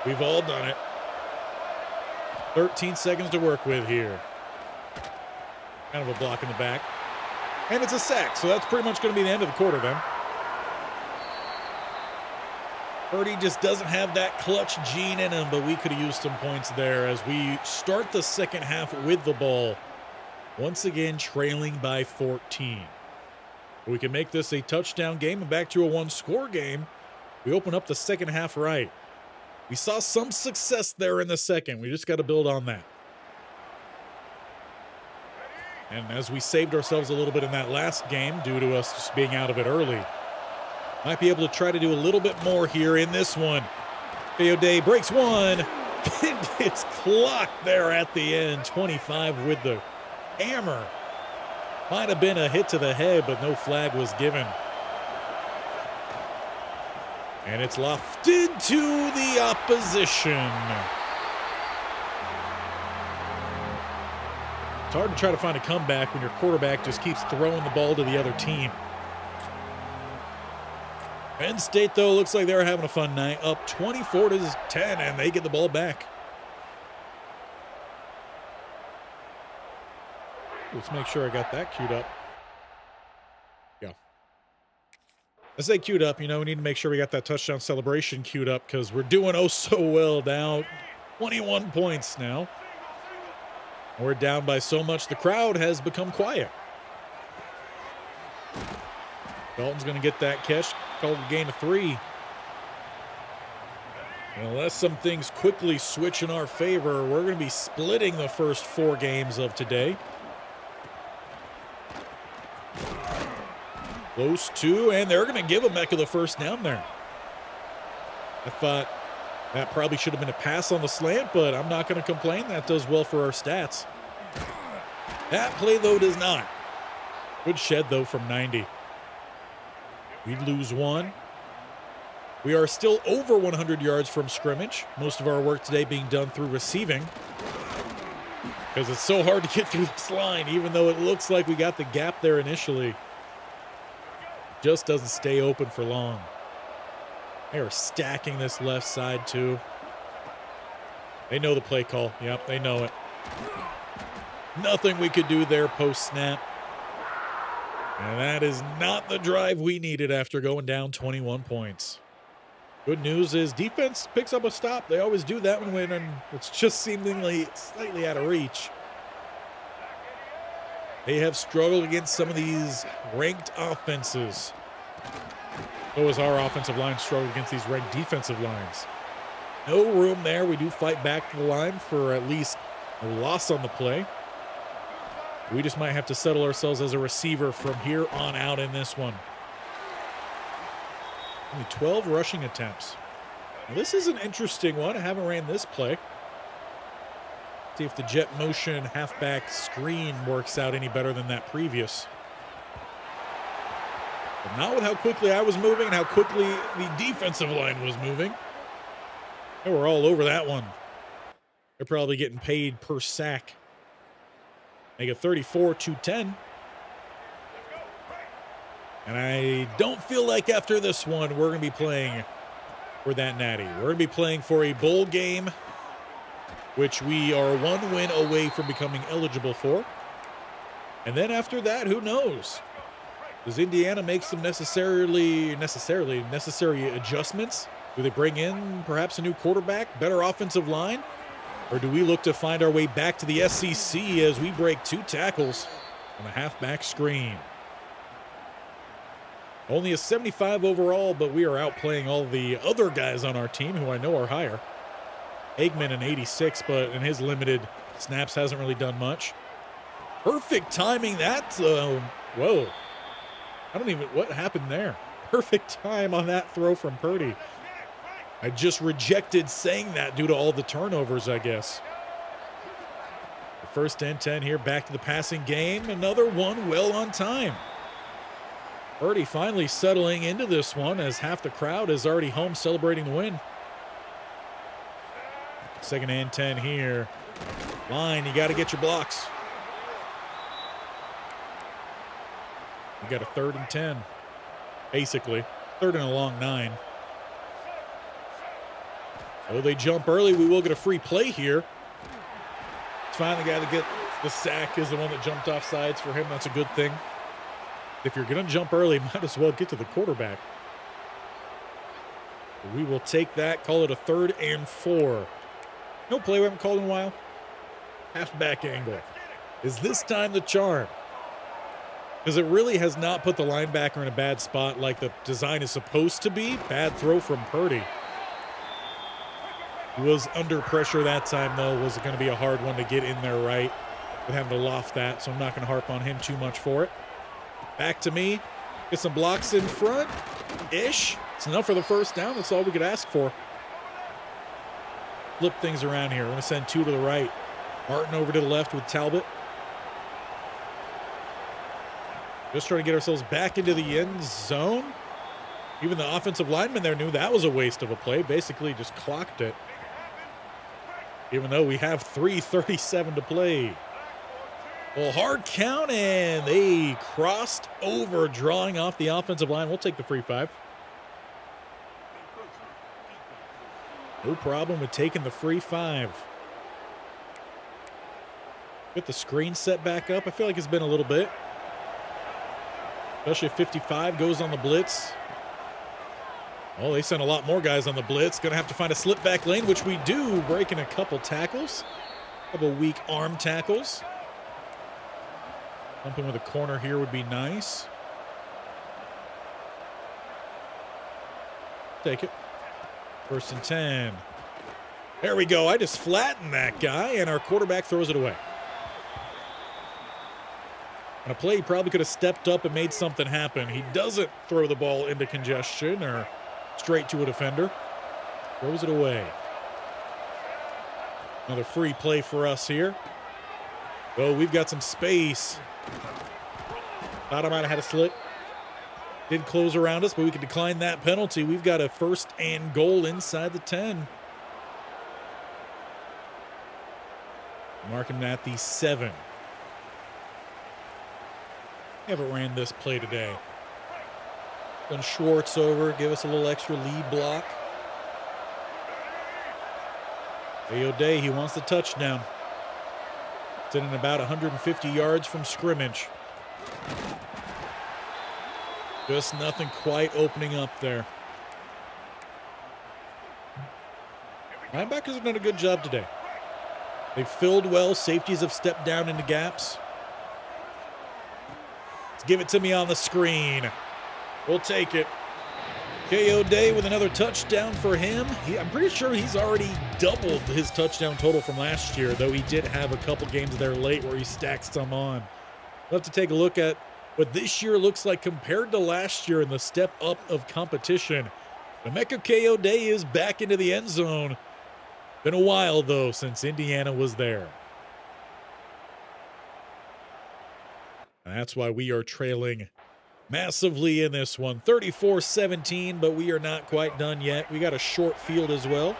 We've all done it. 13 seconds to work with here. Kind of a block in the back. And it's a sack, so that's pretty much going to be the end of the quarter then. Purdy just doesn't have that clutch gene in him, but we could have used some points there as we start the second half with the ball. Once again, trailing by 14. We can make this a touchdown game and back to a 1-score game. We open up the second half right. We saw some success there in the second. We just got to build on that. And as we saved ourselves a little bit in that last game due to us just being out of it early, Might be able to try to do a little bit more here in this one. Kayode breaks one. It's clocked there at the end. 25 with the hammer. Might have been a hit to the head, but no flag was given. And it's lofted to the opposition. It's hard to try to find a comeback when your quarterback just keeps throwing the ball to the other team. Penn State, though, looks like they're having a fun night. Up 24-10, and they get the ball back. Let's make sure I got that queued up. Yeah. I say queued up, we need to make sure we got that touchdown celebration queued up because we're doing oh so well now. 21 points now. We're down by so much, the crowd has become quiet. Dalton's going to get that catch. Called a gain of 3. Unless some things quickly switch in our favor, we're going to be splitting the first 4 games of today. Close to, and they're going to give Emeka the first down there. I thought that probably should have been a pass on the slant, but I'm not going to complain. That does well for our stats. That play, though, does not. Good shed, though, from 90. We lose 1. We are still over 100 yards from scrimmage. Most of our work today being done through receiving because it's so hard to get through this line, even though it looks like we got the gap there initially. Just doesn't stay open for long. They are stacking this left side, too. They know the play call. Yep, they know it. Nothing we could do there post-snap. And that is not the drive we needed after going down 21 points. Good news is defense picks up a stop. They always do that when it's just seemingly slightly out of reach. They have struggled against some of these ranked offenses. So has our offensive line struggled against these ranked defensive lines. No room there. We do fight back to the line for at least a loss on the play. We just might have to settle ourselves as a receiver from here on out in this one. Only 12 rushing attempts. Now, this is an interesting one. I haven't ran this play. See if the jet motion halfback screen works out any better than that previous. But not with how quickly I was moving and how quickly the defensive line was moving. They were all over that one. They're probably getting paid per sack. Make it 34-10. And I don't feel like after this one we're going to be playing for that natty. We're going to be playing for a bowl game, which we are 1 win away from becoming eligible for. And then after that, who knows? Does Indiana make some necessary adjustments? Do they bring in perhaps a new quarterback, better offensive line? Or do we look to find our way back to the SEC as we break 2 tackles on a halfback screen? Only a 75 overall, but we are outplaying all the other guys on our team who I know are higher. Eggman an 86, but in his limited snaps hasn't really done much. Perfect timing. That's, whoa. What happened there? Perfect time on that throw from Purdy. I just rejected saying that due to all the turnovers, I guess. The first and 10 here, back to the passing game. Another one well on time. Purdy finally settling into this one as half the crowd is already home celebrating the win. Second and 10 here. Line, you got to get your blocks. You got a 3rd and 10, basically. 3rd and a long 9. Oh, they jump early. We will get a free play here. It's fine. The guy that gets the sack is the one that jumped off sides for him. That's a good thing. If you're going to jump early, might as well get to the quarterback. We will take that, call it a 3rd and 4. No play we haven't called in a while. Halfback angle. Is this time the charm? Because it really has not put the linebacker in a bad spot like the design is supposed to be. Bad throw from Purdy. He was under pressure that time, though. Was it going to be a hard one to get in there right with having to loft that, so I'm not going to harp on him too much for it. Back to me. Get some blocks in front. Ish. It's enough for the first down. That's all we could ask for. Flip things around here. We're going to send 2 to the right. Martin over to the left with Talbot. Just trying to get ourselves back into the end zone. Even the offensive lineman there knew that was a waste of a play. Basically just clocked it. Even though we have 3:37 to play. Well, hard count, and they crossed over, drawing off the offensive line. We'll take the free 5. No problem with taking the free 5. Get the screen set back up. I feel like it's been a little bit. Especially if 55 goes on the blitz. Oh, they sent a lot more guys on the blitz. Going to have to find a slip back lane, which we do, breaking a couple tackles. A couple weak arm tackles. Something with a corner here would be nice. Take it. 1st and 10. There we go. I just flattened that guy, and our quarterback throws it away. On a play, he probably could have stepped up and made something happen. He doesn't throw the ball into congestion or straight to a defender. Throws it away. Another free play for us here. Oh, we've got some space. Thought I might have had a slip. Did close around us, but we can decline that penalty. We've got a 1st and goal inside the 10. Marking at the 7. Haven't ran this play today. Then Schwartz over, give us a little extra lead block. Kayode, he wants the touchdown. It's in about 150 yards from scrimmage. Just nothing quite opening up there. Linebackers have done a good job today. They've filled well. Safeties have stepped down into gaps. Let's give it to me on the screen. We'll take it. Kayode with another touchdown for him. I'm pretty sure he's already doubled his touchdown total from last year, though he did have a couple games there late where he stacked some on. We'll have to take a look at what this year looks like compared to last year in the step up of competition. Emeka Kayode is back into the end zone. Been a while, though, since Indiana was there. And that's why we are trailing massively in this one. 34-17, but we are not quite done yet. We got a short field as well.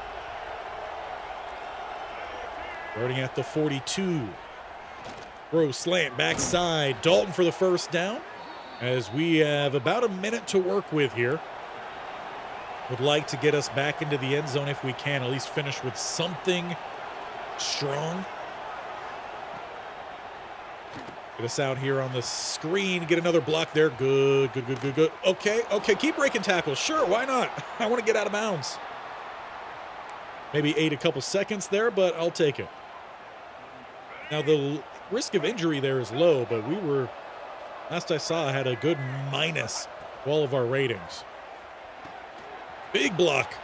Starting at the 42. Throw slant backside. Dalton for the 1st down. As we have about a minute to work with here. Would like to get us back into the end zone if we can. At least finish with something strong. Get us out here on the screen. Get another block there. Good. Okay. Keep breaking tackles. Sure, why not? I want to get out of bounds. Maybe ate a couple seconds there, but I'll take it. Now, the risk of injury there is low, but we were, last I saw, had a good minus to all of our ratings. Big block.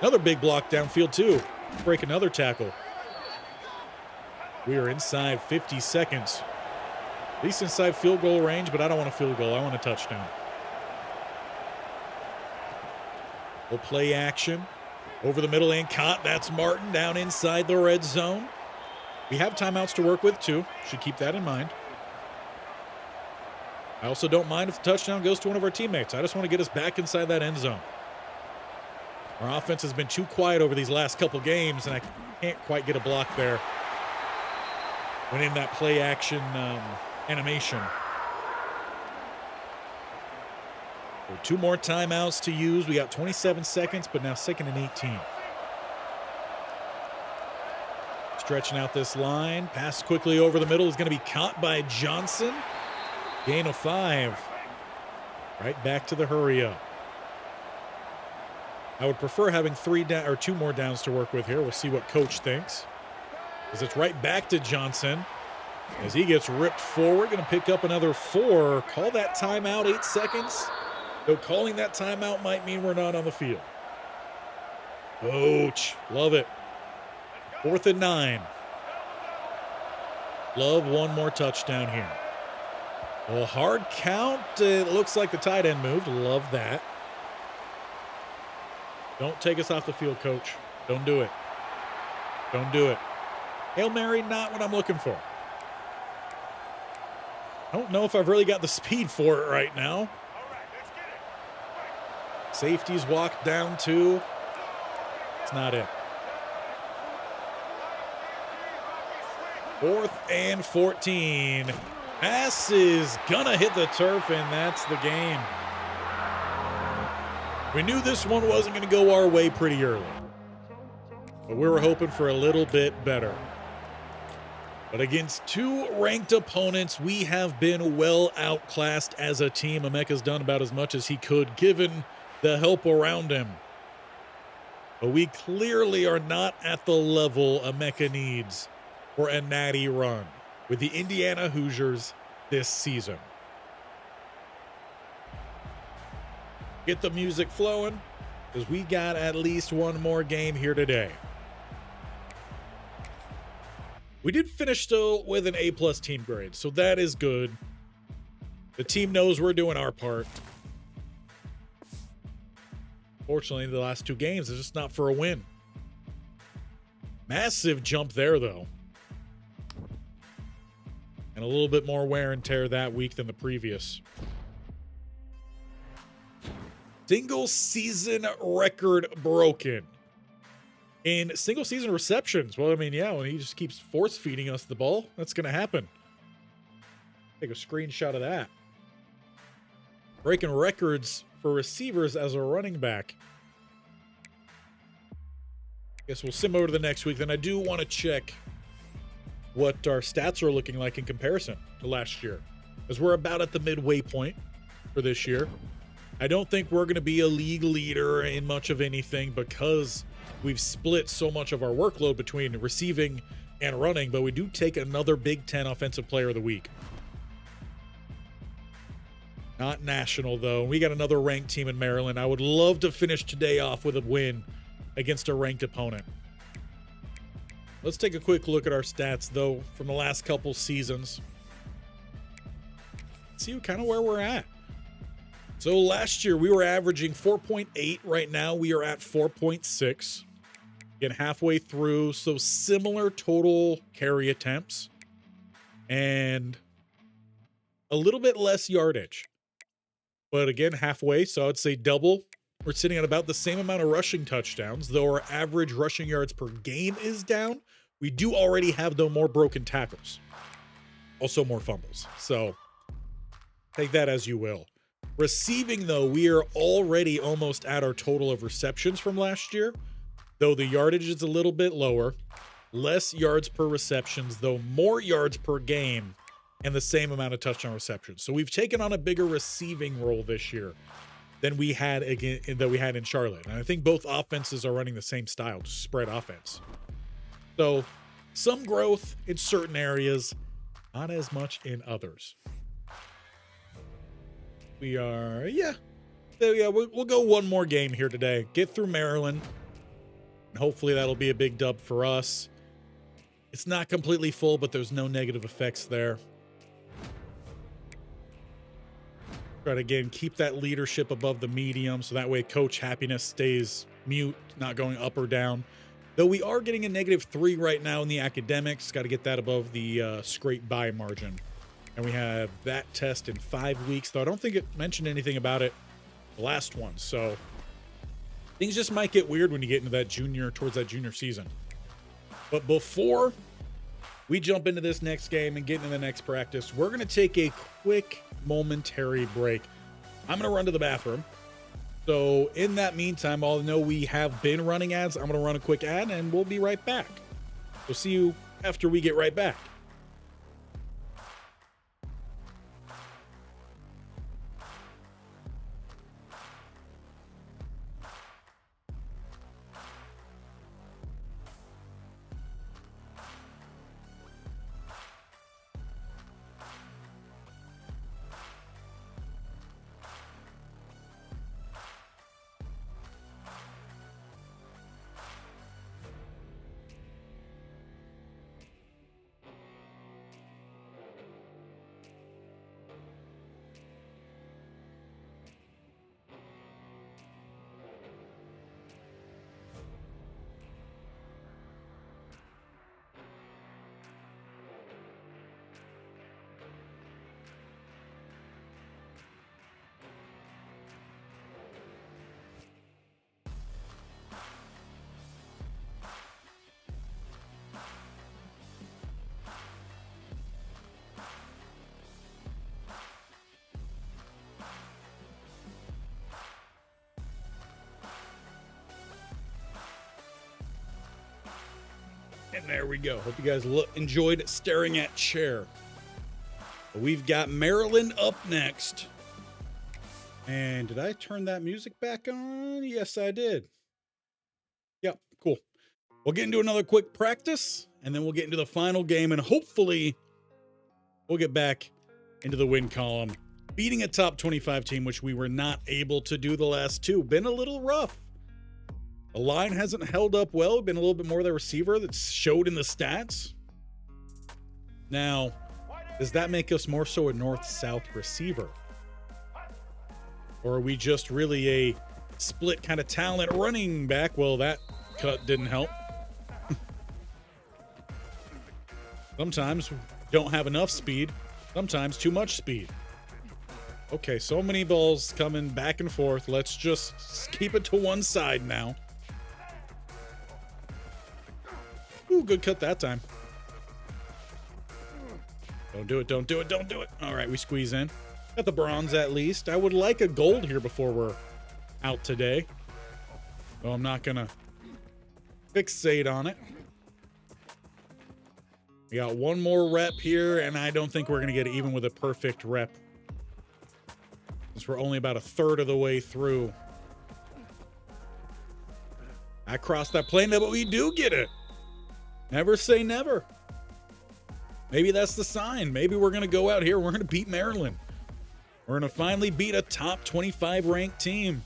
Another big block downfield, too. Break another tackle. We are inside 50 seconds. At least inside field goal range, but I don't want a field goal. I want a touchdown. We'll play action. Over the middle and caught. That's Martin down inside the red zone. We have timeouts to work with, too. Should keep that in mind. I also don't mind if the touchdown goes to one of our teammates. I just want to get us back inside that end zone. Our offense has been too quiet over these last couple games, and I can't quite get a block there. Went in that play action animation. So 2 more timeouts to use. We got 27 seconds, but now 2nd and 18. Stretching out this line. Pass quickly over the middle is going to be caught by Johnson. Gain of 5. Right back to the hurry up. I would prefer having 2 more downs to work with here. We'll see what coach thinks. As it's right back to Johnson. As he gets ripped forward, going to pick up another 4. Call that timeout, 8 seconds. Though calling that timeout might mean we're not on the field. Coach, love it. 4th and 9. Love one more touchdown here. A hard count. It looks like the tight end moved. Love that. Don't take us off the field, coach. Don't do it. Don't do it. Hail Mary, not what I'm looking for. I don't know if I've really got the speed for it right now. Safeties walked down too. It's not it. 4th and 14. Pass is gonna hit the turf, and that's the game. We knew this one wasn't gonna go our way pretty early, but we were hoping for a little bit better. But against 2 ranked opponents, we have been well outclassed as a team. Emeka's done about as much as he could, given the help around him. But we clearly are not at the level Emeka needs for a natty run with the Indiana Hoosiers this season. Get the music flowing, because we got at least one more game here today. We did finish still with an A+ team grade, so that is good. The team knows we're doing our part. Fortunately, the last 2 games is just not for a win. Massive jump there, though. And a little bit more wear and tear that week than the previous. Single season record broken. In single season receptions. Well, I mean, yeah, when he just keeps force feeding us the ball, that's going to happen. Take a screenshot of that. Breaking records for receivers as a running back. Guess we'll sim over to the next week. Then I do want to check what our stats are looking like in comparison to last year, because we're about at the midway point for this year. I don't think we're going to be a league leader in much of anything because we've split so much of our workload between receiving and running, but we do take another Big Ten Offensive Player of the Week. Not national, though. We got another ranked team in Maryland. I would love to finish today off with a win against a ranked opponent. Let's take a quick look at our stats, though, from the last couple seasons. See kind of where we're at. So last year, we were averaging 4.8. Right now, we are at 4.6. Again, halfway through, so similar total carry attempts. And a little bit less yardage. But again, halfway, so I'd say double. We're sitting at about the same amount of rushing touchdowns, though our average rushing yards per game is down. We do already have, though, more broken tackles. Also more fumbles. So take that as you will. Receiving, though, we are already almost at our total of receptions from last year, though the yardage is a little bit lower. Less yards per receptions, though more yards per game, and the same amount of touchdown receptions. So we've taken on a bigger receiving role this year than we had in Charlotte. And I think both offenses are running the same style, just spread offense. So some growth in certain areas, not as much in others. We'll go one more game here today. Get through Maryland, and hopefully that'll be a big dub for us. It's not completely full, but there's no negative effects there. Try to, again, keep that leadership above the medium, so that way coach happiness stays mute, not going up or down. Though we are getting a -3 right now in the academics. Got to get that above the scrape by margin. And we have that test in 5 weeks, though I don't think it mentioned anything about it the last one. So things just might get weird when you get into that towards that junior season. But before we jump into this next game and get into the next practice, we're going to take a quick momentary break. I'm going to run to the bathroom. So in that meantime, although we have been running ads, I'm going to run a quick ad and we'll be right back. We'll see you after we get right back. And there we go. Hope you guys enjoyed staring at chair. We've got Maryland up next. And did I turn that music back on? Yes, I did. Yep, cool. We'll get into another quick practice, and then we'll get into the final game, and hopefully we'll get back into the win column, beating a top 25 team, which we were not able to do the last two. Been a little rough. The line hasn't held up well. Been a little bit more of the receiver that's showed in the stats. Now, does that make us more so a north-south receiver? Or are we just really a split kind of talent running back? Well, that cut didn't help. Sometimes we don't have enough speed. Sometimes too much speed. Okay, so many balls coming back and forth. Let's just keep it to one side now. Ooh, good cut that time. Don't do it, don't do it, don't do it. All right, we squeeze in. Got the bronze at least. I would like a gold here before we're out today. Well, I'm not gonna fixate on it. We got one more rep here, and I don't think we're gonna get it even with a perfect rep, since we're only about a third of the way through. I crossed that plane, but we do get it. Never say never. Maybe that's the sign. Maybe we're going to go out here. We're going to beat Maryland. We're going to finally beat a top 25 ranked team.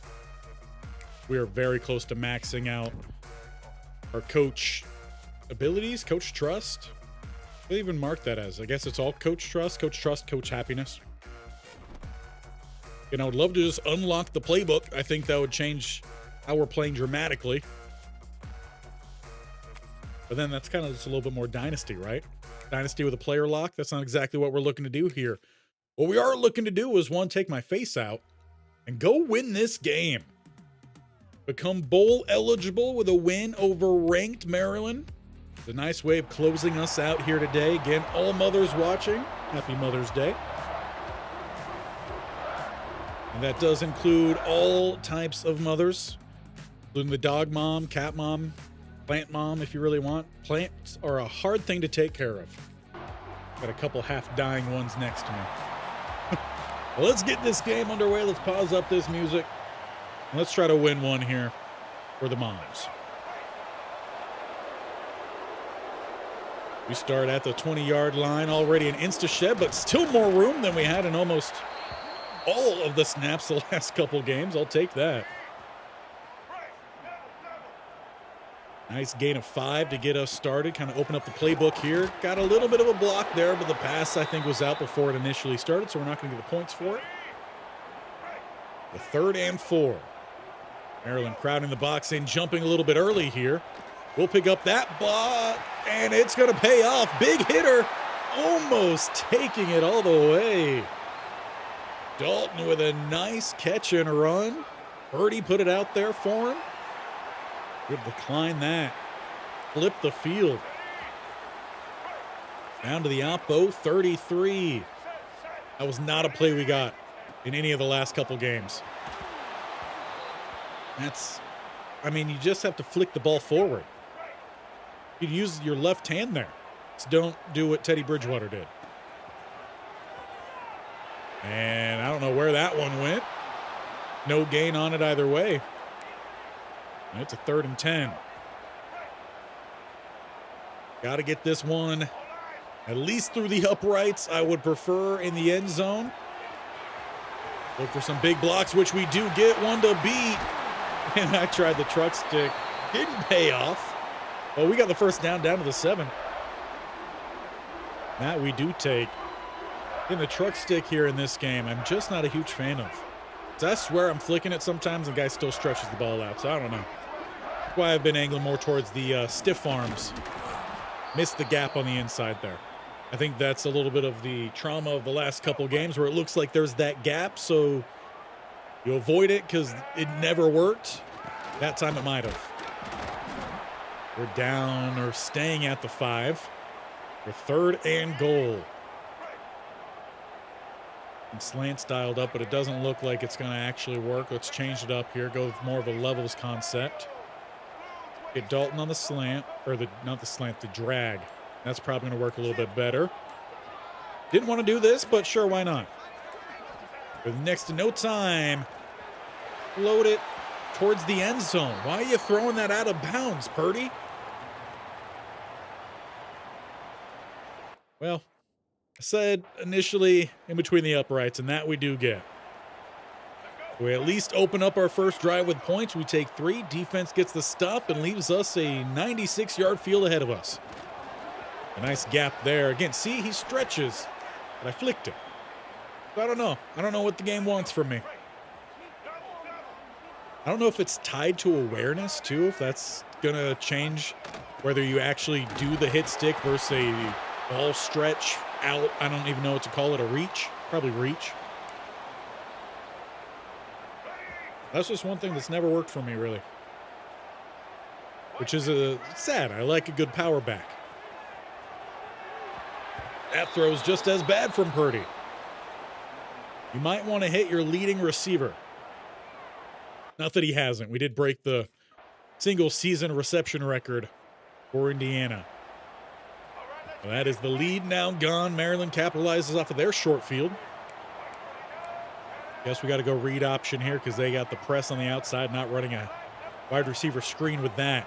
We are very close to maxing out our coach abilities, coach trust. What do they even mark that as? I guess it's all coach trust, coach happiness. And I would love to just unlock the playbook. I think that would change how we're playing dramatically. But then that's kind of just a little bit more dynasty, right? Dynasty with a player lock. That's not exactly what we're looking to do here. What we are looking to do is, one, take my face out and go win this game. Become bowl eligible with a win over ranked Maryland. It's a nice way of closing us out here today. Again, all mothers watching, happy Mother's Day. And that does include all types of mothers, including the dog mom, cat mom, plant mom, if you really want. Plants are a hard thing to take care of. Got a couple half-dying ones next to me. Well, let's get this game underway. Let's pause up this music. And let's try to win one here for the moms. We start at the 20-yard line, already an insta-shed, but still more room than we had in almost all of the snaps the last couple games. I'll take that. Nice gain of 5 to get us started, kind of open up the playbook here. Got a little bit of a block there, but the pass, I think, was out before it initially started, so we're not going to get the points for it. The 3rd and 4. Maryland crowding the box in, jumping a little bit early here. We'll pick up that block, and it's going to pay off. Big hitter, almost taking it all the way. Dalton with a nice catch and run. Birdie put it out there for him. Good decline that. Flip the field. Down to the Oppo, 33. That was not a play we got in any of the last couple games. You just have to flick the ball forward. You can use your left hand there. Just don't do what Teddy Bridgewater did. And I don't know where that one went. No gain on it either way. It's a 3rd and 10. Got to get this one at least through the uprights. I would prefer in the end zone. Look for some big blocks, which we do get. One to beat. And I tried the truck stick. Didn't pay off. Well, we got the first down to the 7. That we do take. In the truck stick here in this game, I'm just not a huge fan of. So I swear I'm flicking it sometimes and the guy still stretches the ball out, so I don't know. That's why I've been angling more towards the stiff arms. Missed the gap on the inside there. I think that's a little bit of the trauma of the last couple games where it looks like there's that gap, so you avoid it because it never worked. That time it might have. We're down or staying at the 5. We're 3rd and goal. And slant's dialed up, but it doesn't look like it's going to actually work. Let's change it up here. Go with more of a levels concept. Get Dalton on the slant, or not the slant, the drag. That's probably going to work a little bit better. Didn't want to do this, but sure, why not? With next to no time, load it towards the end zone. Why are you throwing that out of bounds, Purdy? Well, I said initially in between the uprights, and that we do get. We at least open up our first drive with points. We take 3. Defense gets the stop and leaves us a 96-yard field ahead of us. A nice gap there. Again, see, he stretches, but I flicked it. So I don't know. I don't know what the game wants from me. I don't know if it's tied to awareness, too, if that's going to change whether you actually do the hit stick versus a ball stretch out. I don't even know what to call it, a reach. Probably reach. That's just one thing that's never worked for me, really. Which is sad. I like a good power back. That throw's just as bad from Purdy. You might want to hit your leading receiver. Not that he hasn't. We did break the single season reception record for Indiana. Well, that is the lead now gone. Maryland capitalizes off of their short field. Guess we got to go read option here because they got the press on the outside, not running a wide receiver screen with that.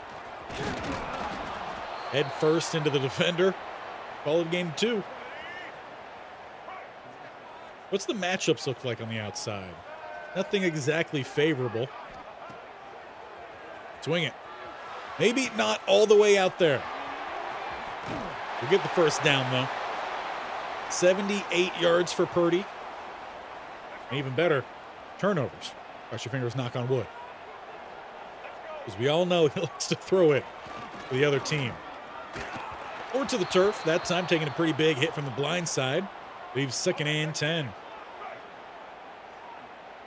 Head first into the defender. Call it game 2. What's the matchups look like on the outside? Nothing exactly favorable. Swing it. Maybe not all the way out there. We'll get the first down, though. 78 yards for Purdy. And even better, turnovers. Cross your fingers, knock on wood. Because we all know he likes to throw it to the other team. Or to the turf. That time taking a pretty big hit from the blind side. Leaves 2nd and 10.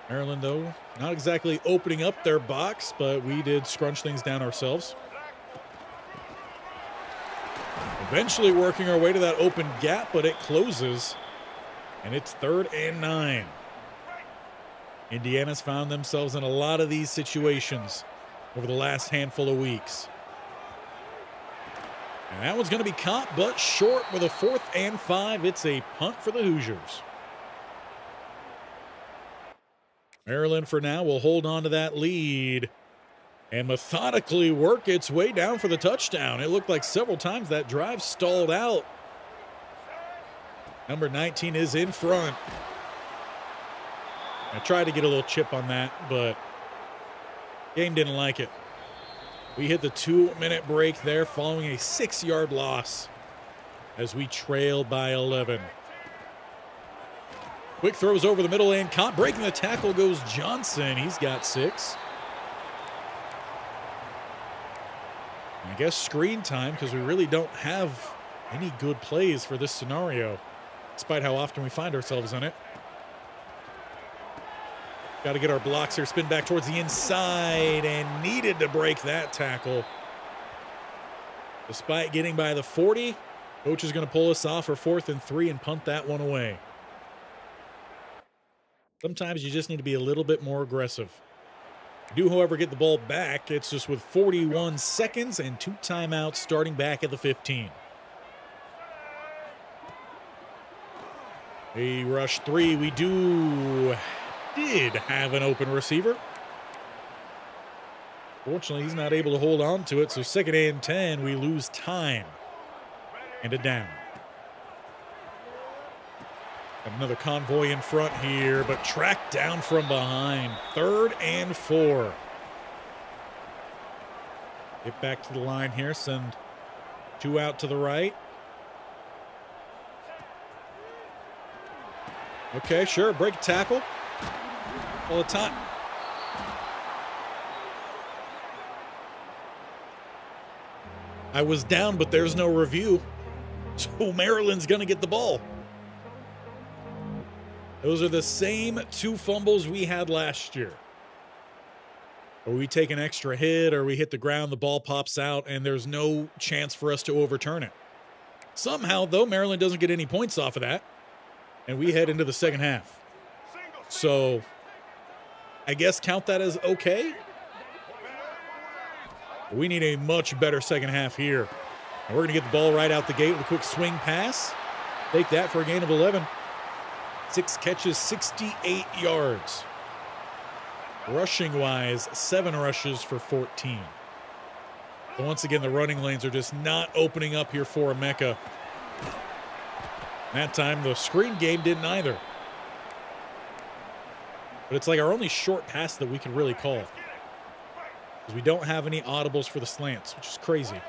Maryland, though, not exactly opening up their box, but we did scrunch things down ourselves. Eventually working our way to that open gap, but it closes. And it's 3rd and 9. Indiana's found themselves in a lot of these situations over the last handful of weeks. And that one's going to be caught, but short with a 4th and 5. It's a punt for the Hoosiers. Maryland, for now, will hold on to that lead and methodically work its way down for the touchdown. It looked like several times that drive stalled out. Number 19 is in front. I tried to get a little chip on that, but game didn't like it. We hit the 2-minute break there following a 6-yard loss as we trailed by 11. Quick throws over the middle and caught. Breaking the tackle goes Johnson. He's got 6. I guess screen time because we really don't have any good plays for this scenario, despite how often we find ourselves in it. Got to get our blocks here. Spin back towards the inside and needed to break that tackle. Despite getting by the 40, coach is going to pull us off for 4th and 3 and punt that one away. Sometimes you just need to be a little bit more aggressive. Do, however, get the ball back. It's just with 41 seconds and 2 timeouts starting back at the 15. A rush 3. We did have an open receiver. Fortunately, he's not able to hold on to it, so 2nd and 10, we lose time and a down. Another convoy in front here, but tracked down from behind. 3rd and 4. Get back to the line here, send 2 out to the right. Okay, sure, break a tackle. All the time. I was down, but there's no review. So Maryland's going to get the ball. Those are the same 2 fumbles we had last year. Or we take an extra hit, or we hit the ground, the ball pops out, and there's no chance for us to overturn it. Somehow, though, Maryland doesn't get any points off of that, and we head into the second half. So I guess count that as okay. We need a much better second half here. And we're going to get the ball right out the gate with a quick swing pass. Take that for a gain of 11. 6 catches, 68 yards. Rushing-wise, 7 rushes for 14. But once again, the running lanes are just not opening up here for Emeka. That time, the screen game didn't either. But it's like our only short pass that we can really call. Because we don't have any audibles for the slants, which is crazy.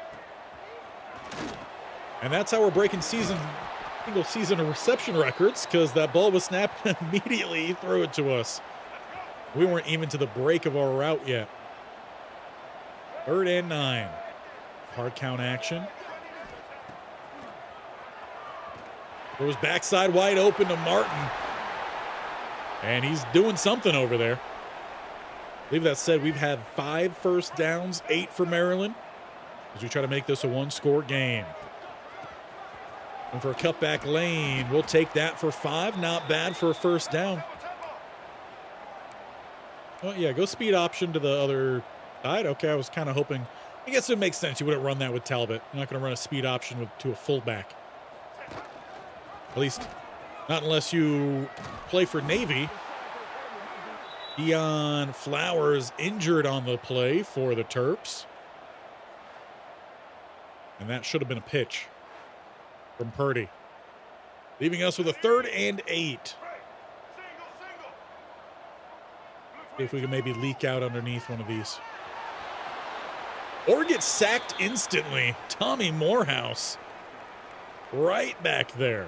And that's how we're breaking single season reception records, because that ball was snapped and immediately he threw it to us. We weren't even to the break of our route yet. 3rd and 9. Hard count action. Throws backside wide open to Martin. And he's doing something over there. I believe that said we've had 5 first downs, 8 for Maryland, as we try to make this a 1-score game. And for a cutback lane, we'll take that for 5. Not bad for a first down. Well, yeah, go speed option to the other side. Okay, I was kind of hoping. I guess it makes sense. You wouldn't run that with Talbot. You're not going to run a speed option to a fullback. At least not unless you play for Navy. Dion Flowers injured on the play for the Terps. And that should have been a pitch from Purdy. Leaving us with a 3rd and 8. See if we can maybe leak out underneath one of these. Or get sacked instantly. Tommy Morehouse. Right back there.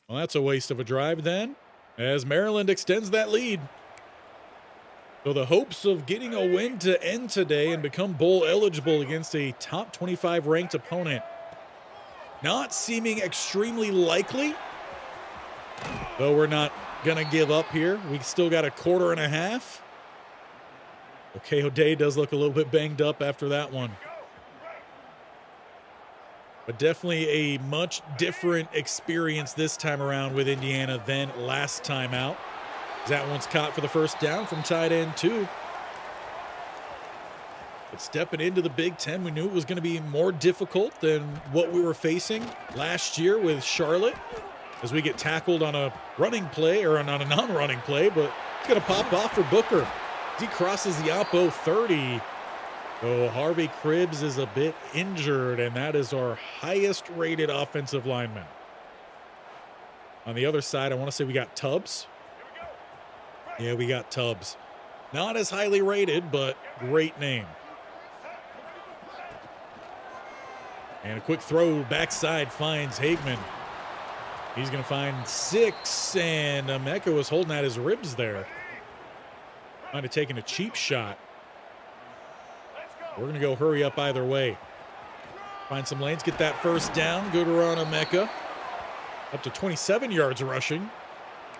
Well, that's a waste of a drive then, as Maryland extends that lead. So the hopes of getting a win to end today and become bowl eligible against a top 25 ranked opponent not seeming extremely likely, though we're not going to give up here. We still got a 1/4. Okay, Kayode does look a little bit banged up after that one. But definitely a much different experience this time around with Indiana than last time out. That one's caught for the first down from tight end 2. But stepping into the Big Ten, we knew it was going to be more difficult than what we were facing last year with Charlotte, as we get tackled on a running play, or on a non-running play, but it's going to pop off for Booker. He crosses the Oppo 30. So Harvey Cribbs is a bit injured, and that is our highest rated offensive lineman. On the other side, I want to say we got Tubbs. Yeah, we got Tubbs. Not as highly rated, but great name. And a quick throw backside finds Hagman. He's going to find 6, and Emeka was holding at his ribs there. Might have taken a cheap shot. We're going to go hurry up either way. Find some lanes, get that first down. Good run, Emeka. Up to 27 yards rushing.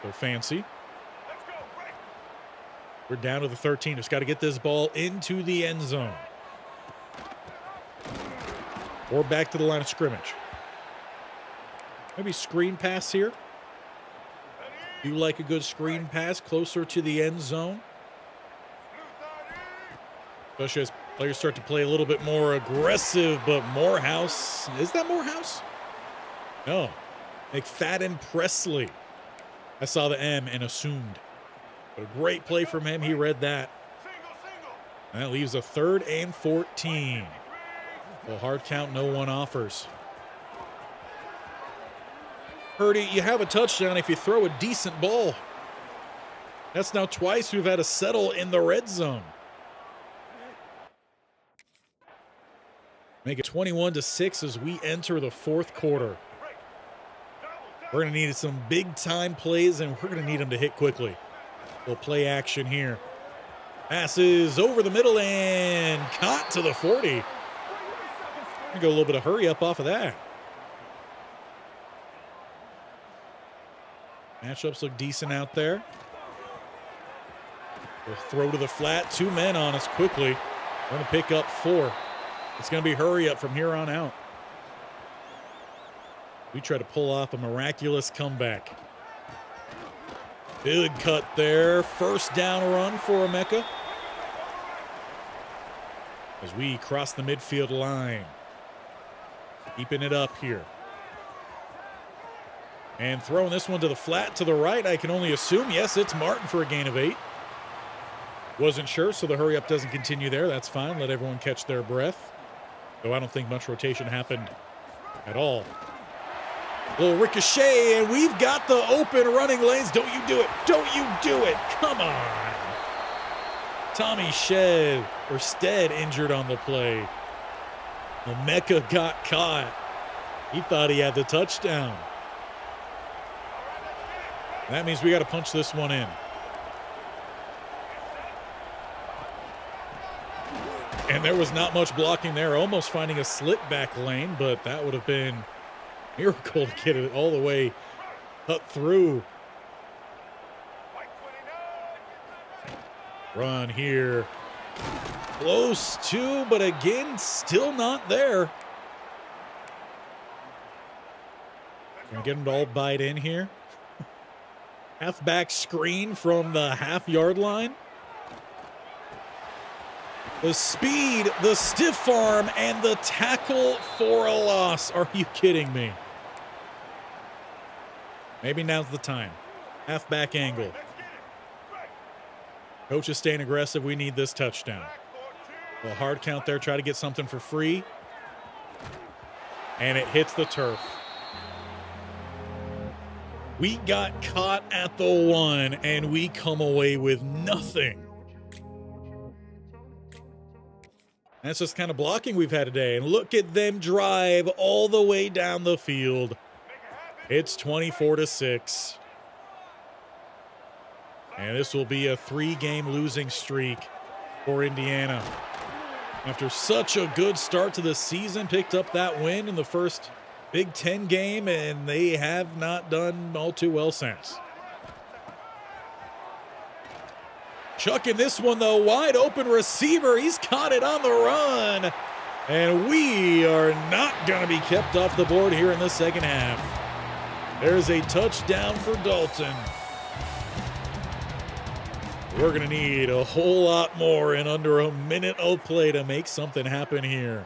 So fancy. We're down to the 13. Just got to get this ball into the end zone. Or back to the line of scrimmage. Maybe screen pass here. You like a good screen pass closer to the end zone. Especially as players start to play a little bit more aggressive, but Morehouse. Is that Morehouse? No. McFadden Presley. I saw the M and assumed. But a great play from him. He read that. And that leaves a 3rd and 14. Well, hard count, no one offers. Purdy, you have a touchdown if you throw a decent ball. That's now twice we've had to settle in the red zone. Make it 21-6 as we enter the 4th quarter. We're going to need some big-time plays, and we're going to need them to hit quickly. We'll play action here. Passes over the middle and caught to the 40. Go a little bit of hurry up off of that. Matchups look decent out there. We'll throw to the flat. 2 men on us quickly. We're going to pick up 4. It's going to be hurry up from here on out. We try to pull off a miraculous comeback. Good cut there. First down run for Emeka. as we cross the midfield line. Keeping it up here. And throwing this one to the flat to the right, I can only assume. Yes, it's Martin for a gain of 8. Wasn't sure, so the hurry up doesn't continue there. That's fine. Let everyone catch their breath. Though I don't think much rotation happened at all. Little ricochet, and we've got the open running lanes. Don't you do it. Don't you do it. Come on. Tommy Stead injured on the play. Emeka got caught. He thought he had the touchdown. That means we got to punch this one in. And there was not much blocking there. Almost finding a slip back lane, but that would have been a miracle to get it all the way up through. Run here. Close to, but again, still not there. Gonna get him to all bite in here. Halfback screen from the half-yard line. The speed, the stiff arm, and the tackle for a loss. Are you kidding me? Maybe now's the time. Halfback angle. Coach is staying aggressive. We need this touchdown. A hard count there. Try to get something for free. And it hits the turf. We got caught at the 1, and we come away with nothing. That's just kind of blocking we've had today. And look at them drive all the way down the field. It's 24-6. And this will be a 3-game losing streak for Indiana. After such a good start to the season, picked up that win in the first Big Ten game, and they have not done all too well since. Chucking this one, though, wide open receiver. He's caught it on the run. And we are not going to be kept off the board here in the second half. There's a touchdown for Dalton. We're going to need a whole lot more in under a minute of play to make something happen here.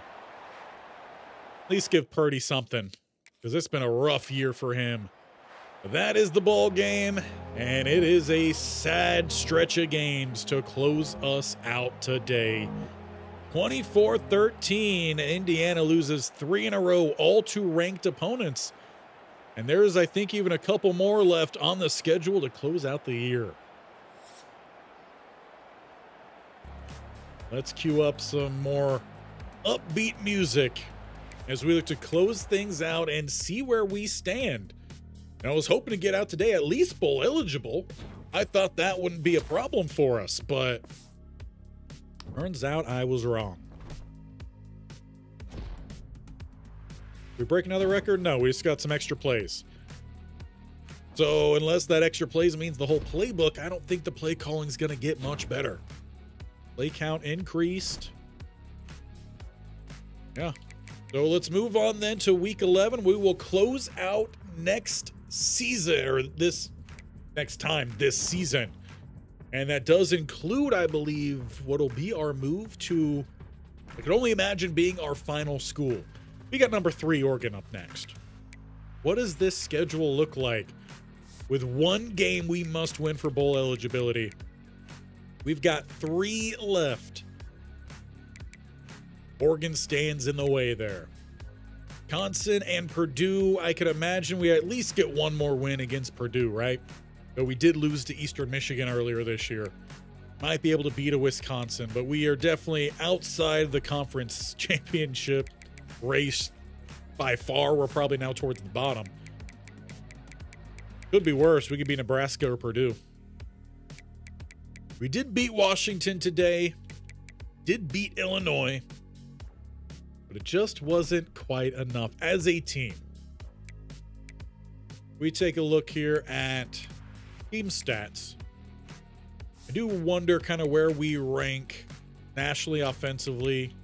At least give Purdy something, because it's been a rough year for him. That is the ball game, and it is a sad stretch of games to close us out today. 24-13, Indiana loses 3 in a row, all to ranked opponents. And there's, I think, even a couple more left on the schedule to close out the year. Let's cue up some more upbeat music as we look to close things out and see where we stand. And I was hoping to get out today at least bowl eligible. I thought that wouldn't be a problem for us, but turns out I was wrong. We break another record? No, we just got some extra plays. So unless that extra plays means the whole playbook, I don't think the play calling is going to get much better. Play count increased. Yeah. So let's move on then to week 11. We will close out next season, or this season. And that does include, I believe, what'll be our move to, I can only imagine being our final school. We got number 3, Oregon, up next. What does this schedule look like? With one game we must win for bowl eligibility. We've got 3 left. Oregon stands in the way there. Wisconsin and Purdue, I could imagine we at least get one more win against Purdue, right? Though we did lose to Eastern Michigan earlier this year. Might be able to beat a Wisconsin, but we are definitely outside the conference championship race by far. We're probably now towards the bottom. Could be worse. We could be Nebraska or Purdue. We did beat Washington today. Did beat Illinois. But it just wasn't quite enough as a team. We take a look here at team stats. I do wonder kind of where we rank nationally offensively.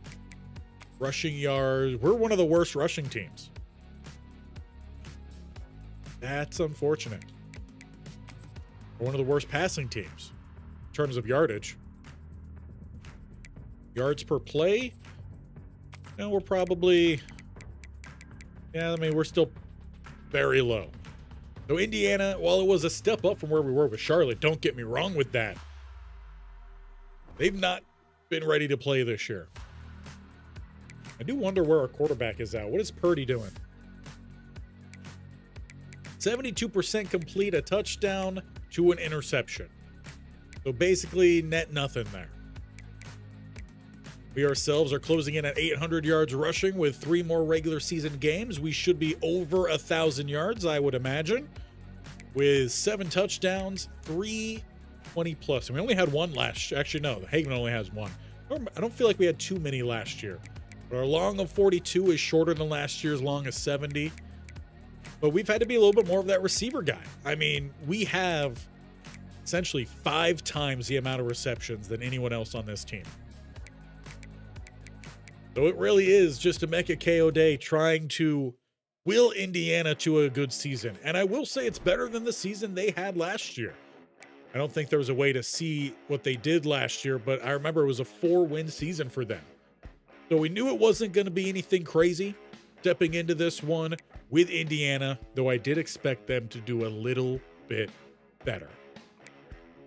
Rushing yards. We're one of the worst rushing teams. That's unfortunate. We're one of the worst passing teams in terms of yardage. Yards per play, And we're probably, yeah, I mean, we're still very low. So Indiana, while it was a step up from where we were with Charlotte, don't get me wrong with that, they've not been ready to play this year. I do wonder where our quarterback is at. What is Purdy doing? 72% complete, a touchdown to an interception. So basically net nothing there. We ourselves are closing in at 800 yards rushing with 3 more regular season games. We should be over 1,000 yards, I would imagine, with 7 touchdowns, 320 plus. And we only had one last year. Actually, no, Hagen only has one. I don't feel like we had too many last year. But our long of 42 is shorter than last year's long of 70. But we've had to be a little bit more of that receiver guy. I mean, we have essentially 5 times the amount of receptions than anyone else on this team. So it really is just Emeka Kayode trying to will Indiana to a good season. And I will say it's better than the season they had last year. I don't think there was a way to see what they did last year, but I remember it was a 4-win season for them. So we knew it wasn't going to be anything crazy stepping into this one with Indiana, though I did expect them to do a little bit better.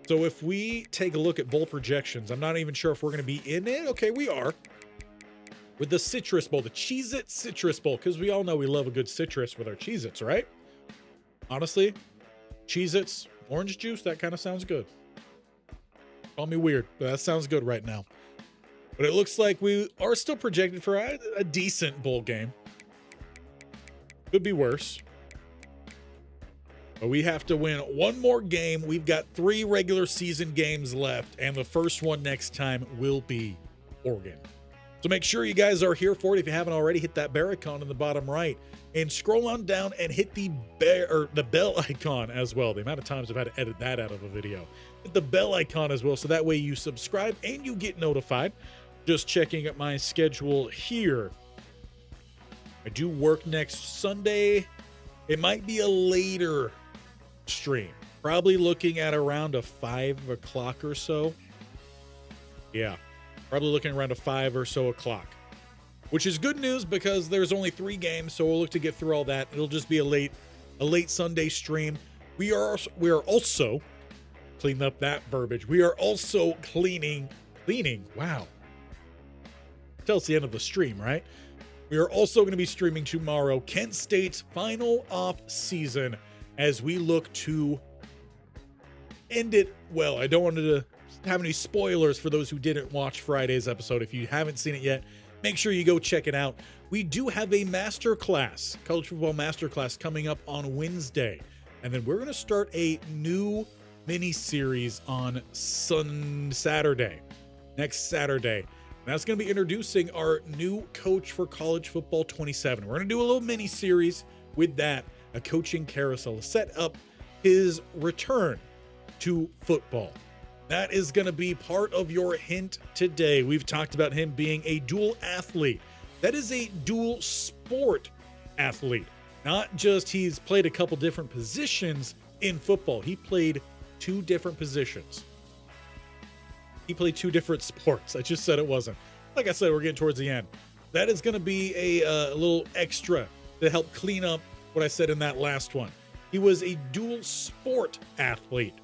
So if we take a look at bowl projections, I'm not even sure if we're going to be in it. Okay, we are. With the Citrus Bowl, the Cheez-It Citrus Bowl, because we all know we love a good citrus with our Cheez-Its, right? Honestly, Cheez-Its, orange juice, that kind of sounds good. Call me weird, but that sounds good right now. But it looks like we are still projected for a decent bowl game. Could be worse. But we have to win one more game. We've got 3 regular season games left, and the first one next time will be Oregon. So make sure you guys are here for it. If you haven't already, hit that bear icon in the bottom right and scroll on down and hit the bell icon as well. The amount of times I've had to edit that out of a video. Hit the bell icon as well, so that way you subscribe and you get notified. Just checking at my schedule here. I do work next Sunday. It might be a later stream. Probably looking at around a 5 o'clock or so. Yeah. Probably looking around a 5 or so o'clock, which is good news because there's only 3 games, so we'll look to get through all that. It'll just be a late Sunday stream. We are also cleaning up that verbiage. We are also cleaning. Wow. Till it's the end of the stream, right? We are also going to be streaming tomorrow Kent State's final off season as we look to end it well. I don't want to have any spoilers for those who didn't watch Friday's episode. If you haven't seen it yet, make sure you go check it out. We do have a masterclass, college football masterclass, coming up on Wednesday. And then we're going to start a new mini series on Saturday, next Saturday. And that's going to be introducing our new coach for college football 27. We're going to do a little mini series with that, a coaching carousel to set up his return to football. That is going to be part of your hint today. We've talked about him being a dual athlete. That is a dual sport athlete. Not just he's played a couple different positions in football. He played 2 different positions. He played 2 different sports. I just said it wasn't. Like I said, we're getting towards the end. That is going to be a little extra to help clean up what I said in that last one. He was a dual sport athlete.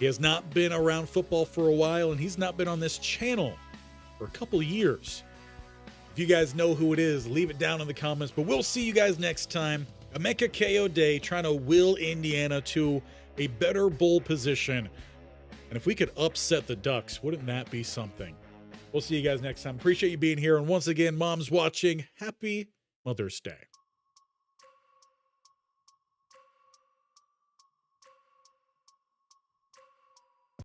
He has not been around football for a while, and he's not been on this channel for a couple of years. If you guys know who it is, leave it down in the comments. But we'll see you guys next time. Emeka Kayode trying to will Indiana to a better bowl position. And if we could upset the Ducks, wouldn't that be something? We'll see you guys next time. Appreciate you being here. And once again, moms watching, happy Mother's Day.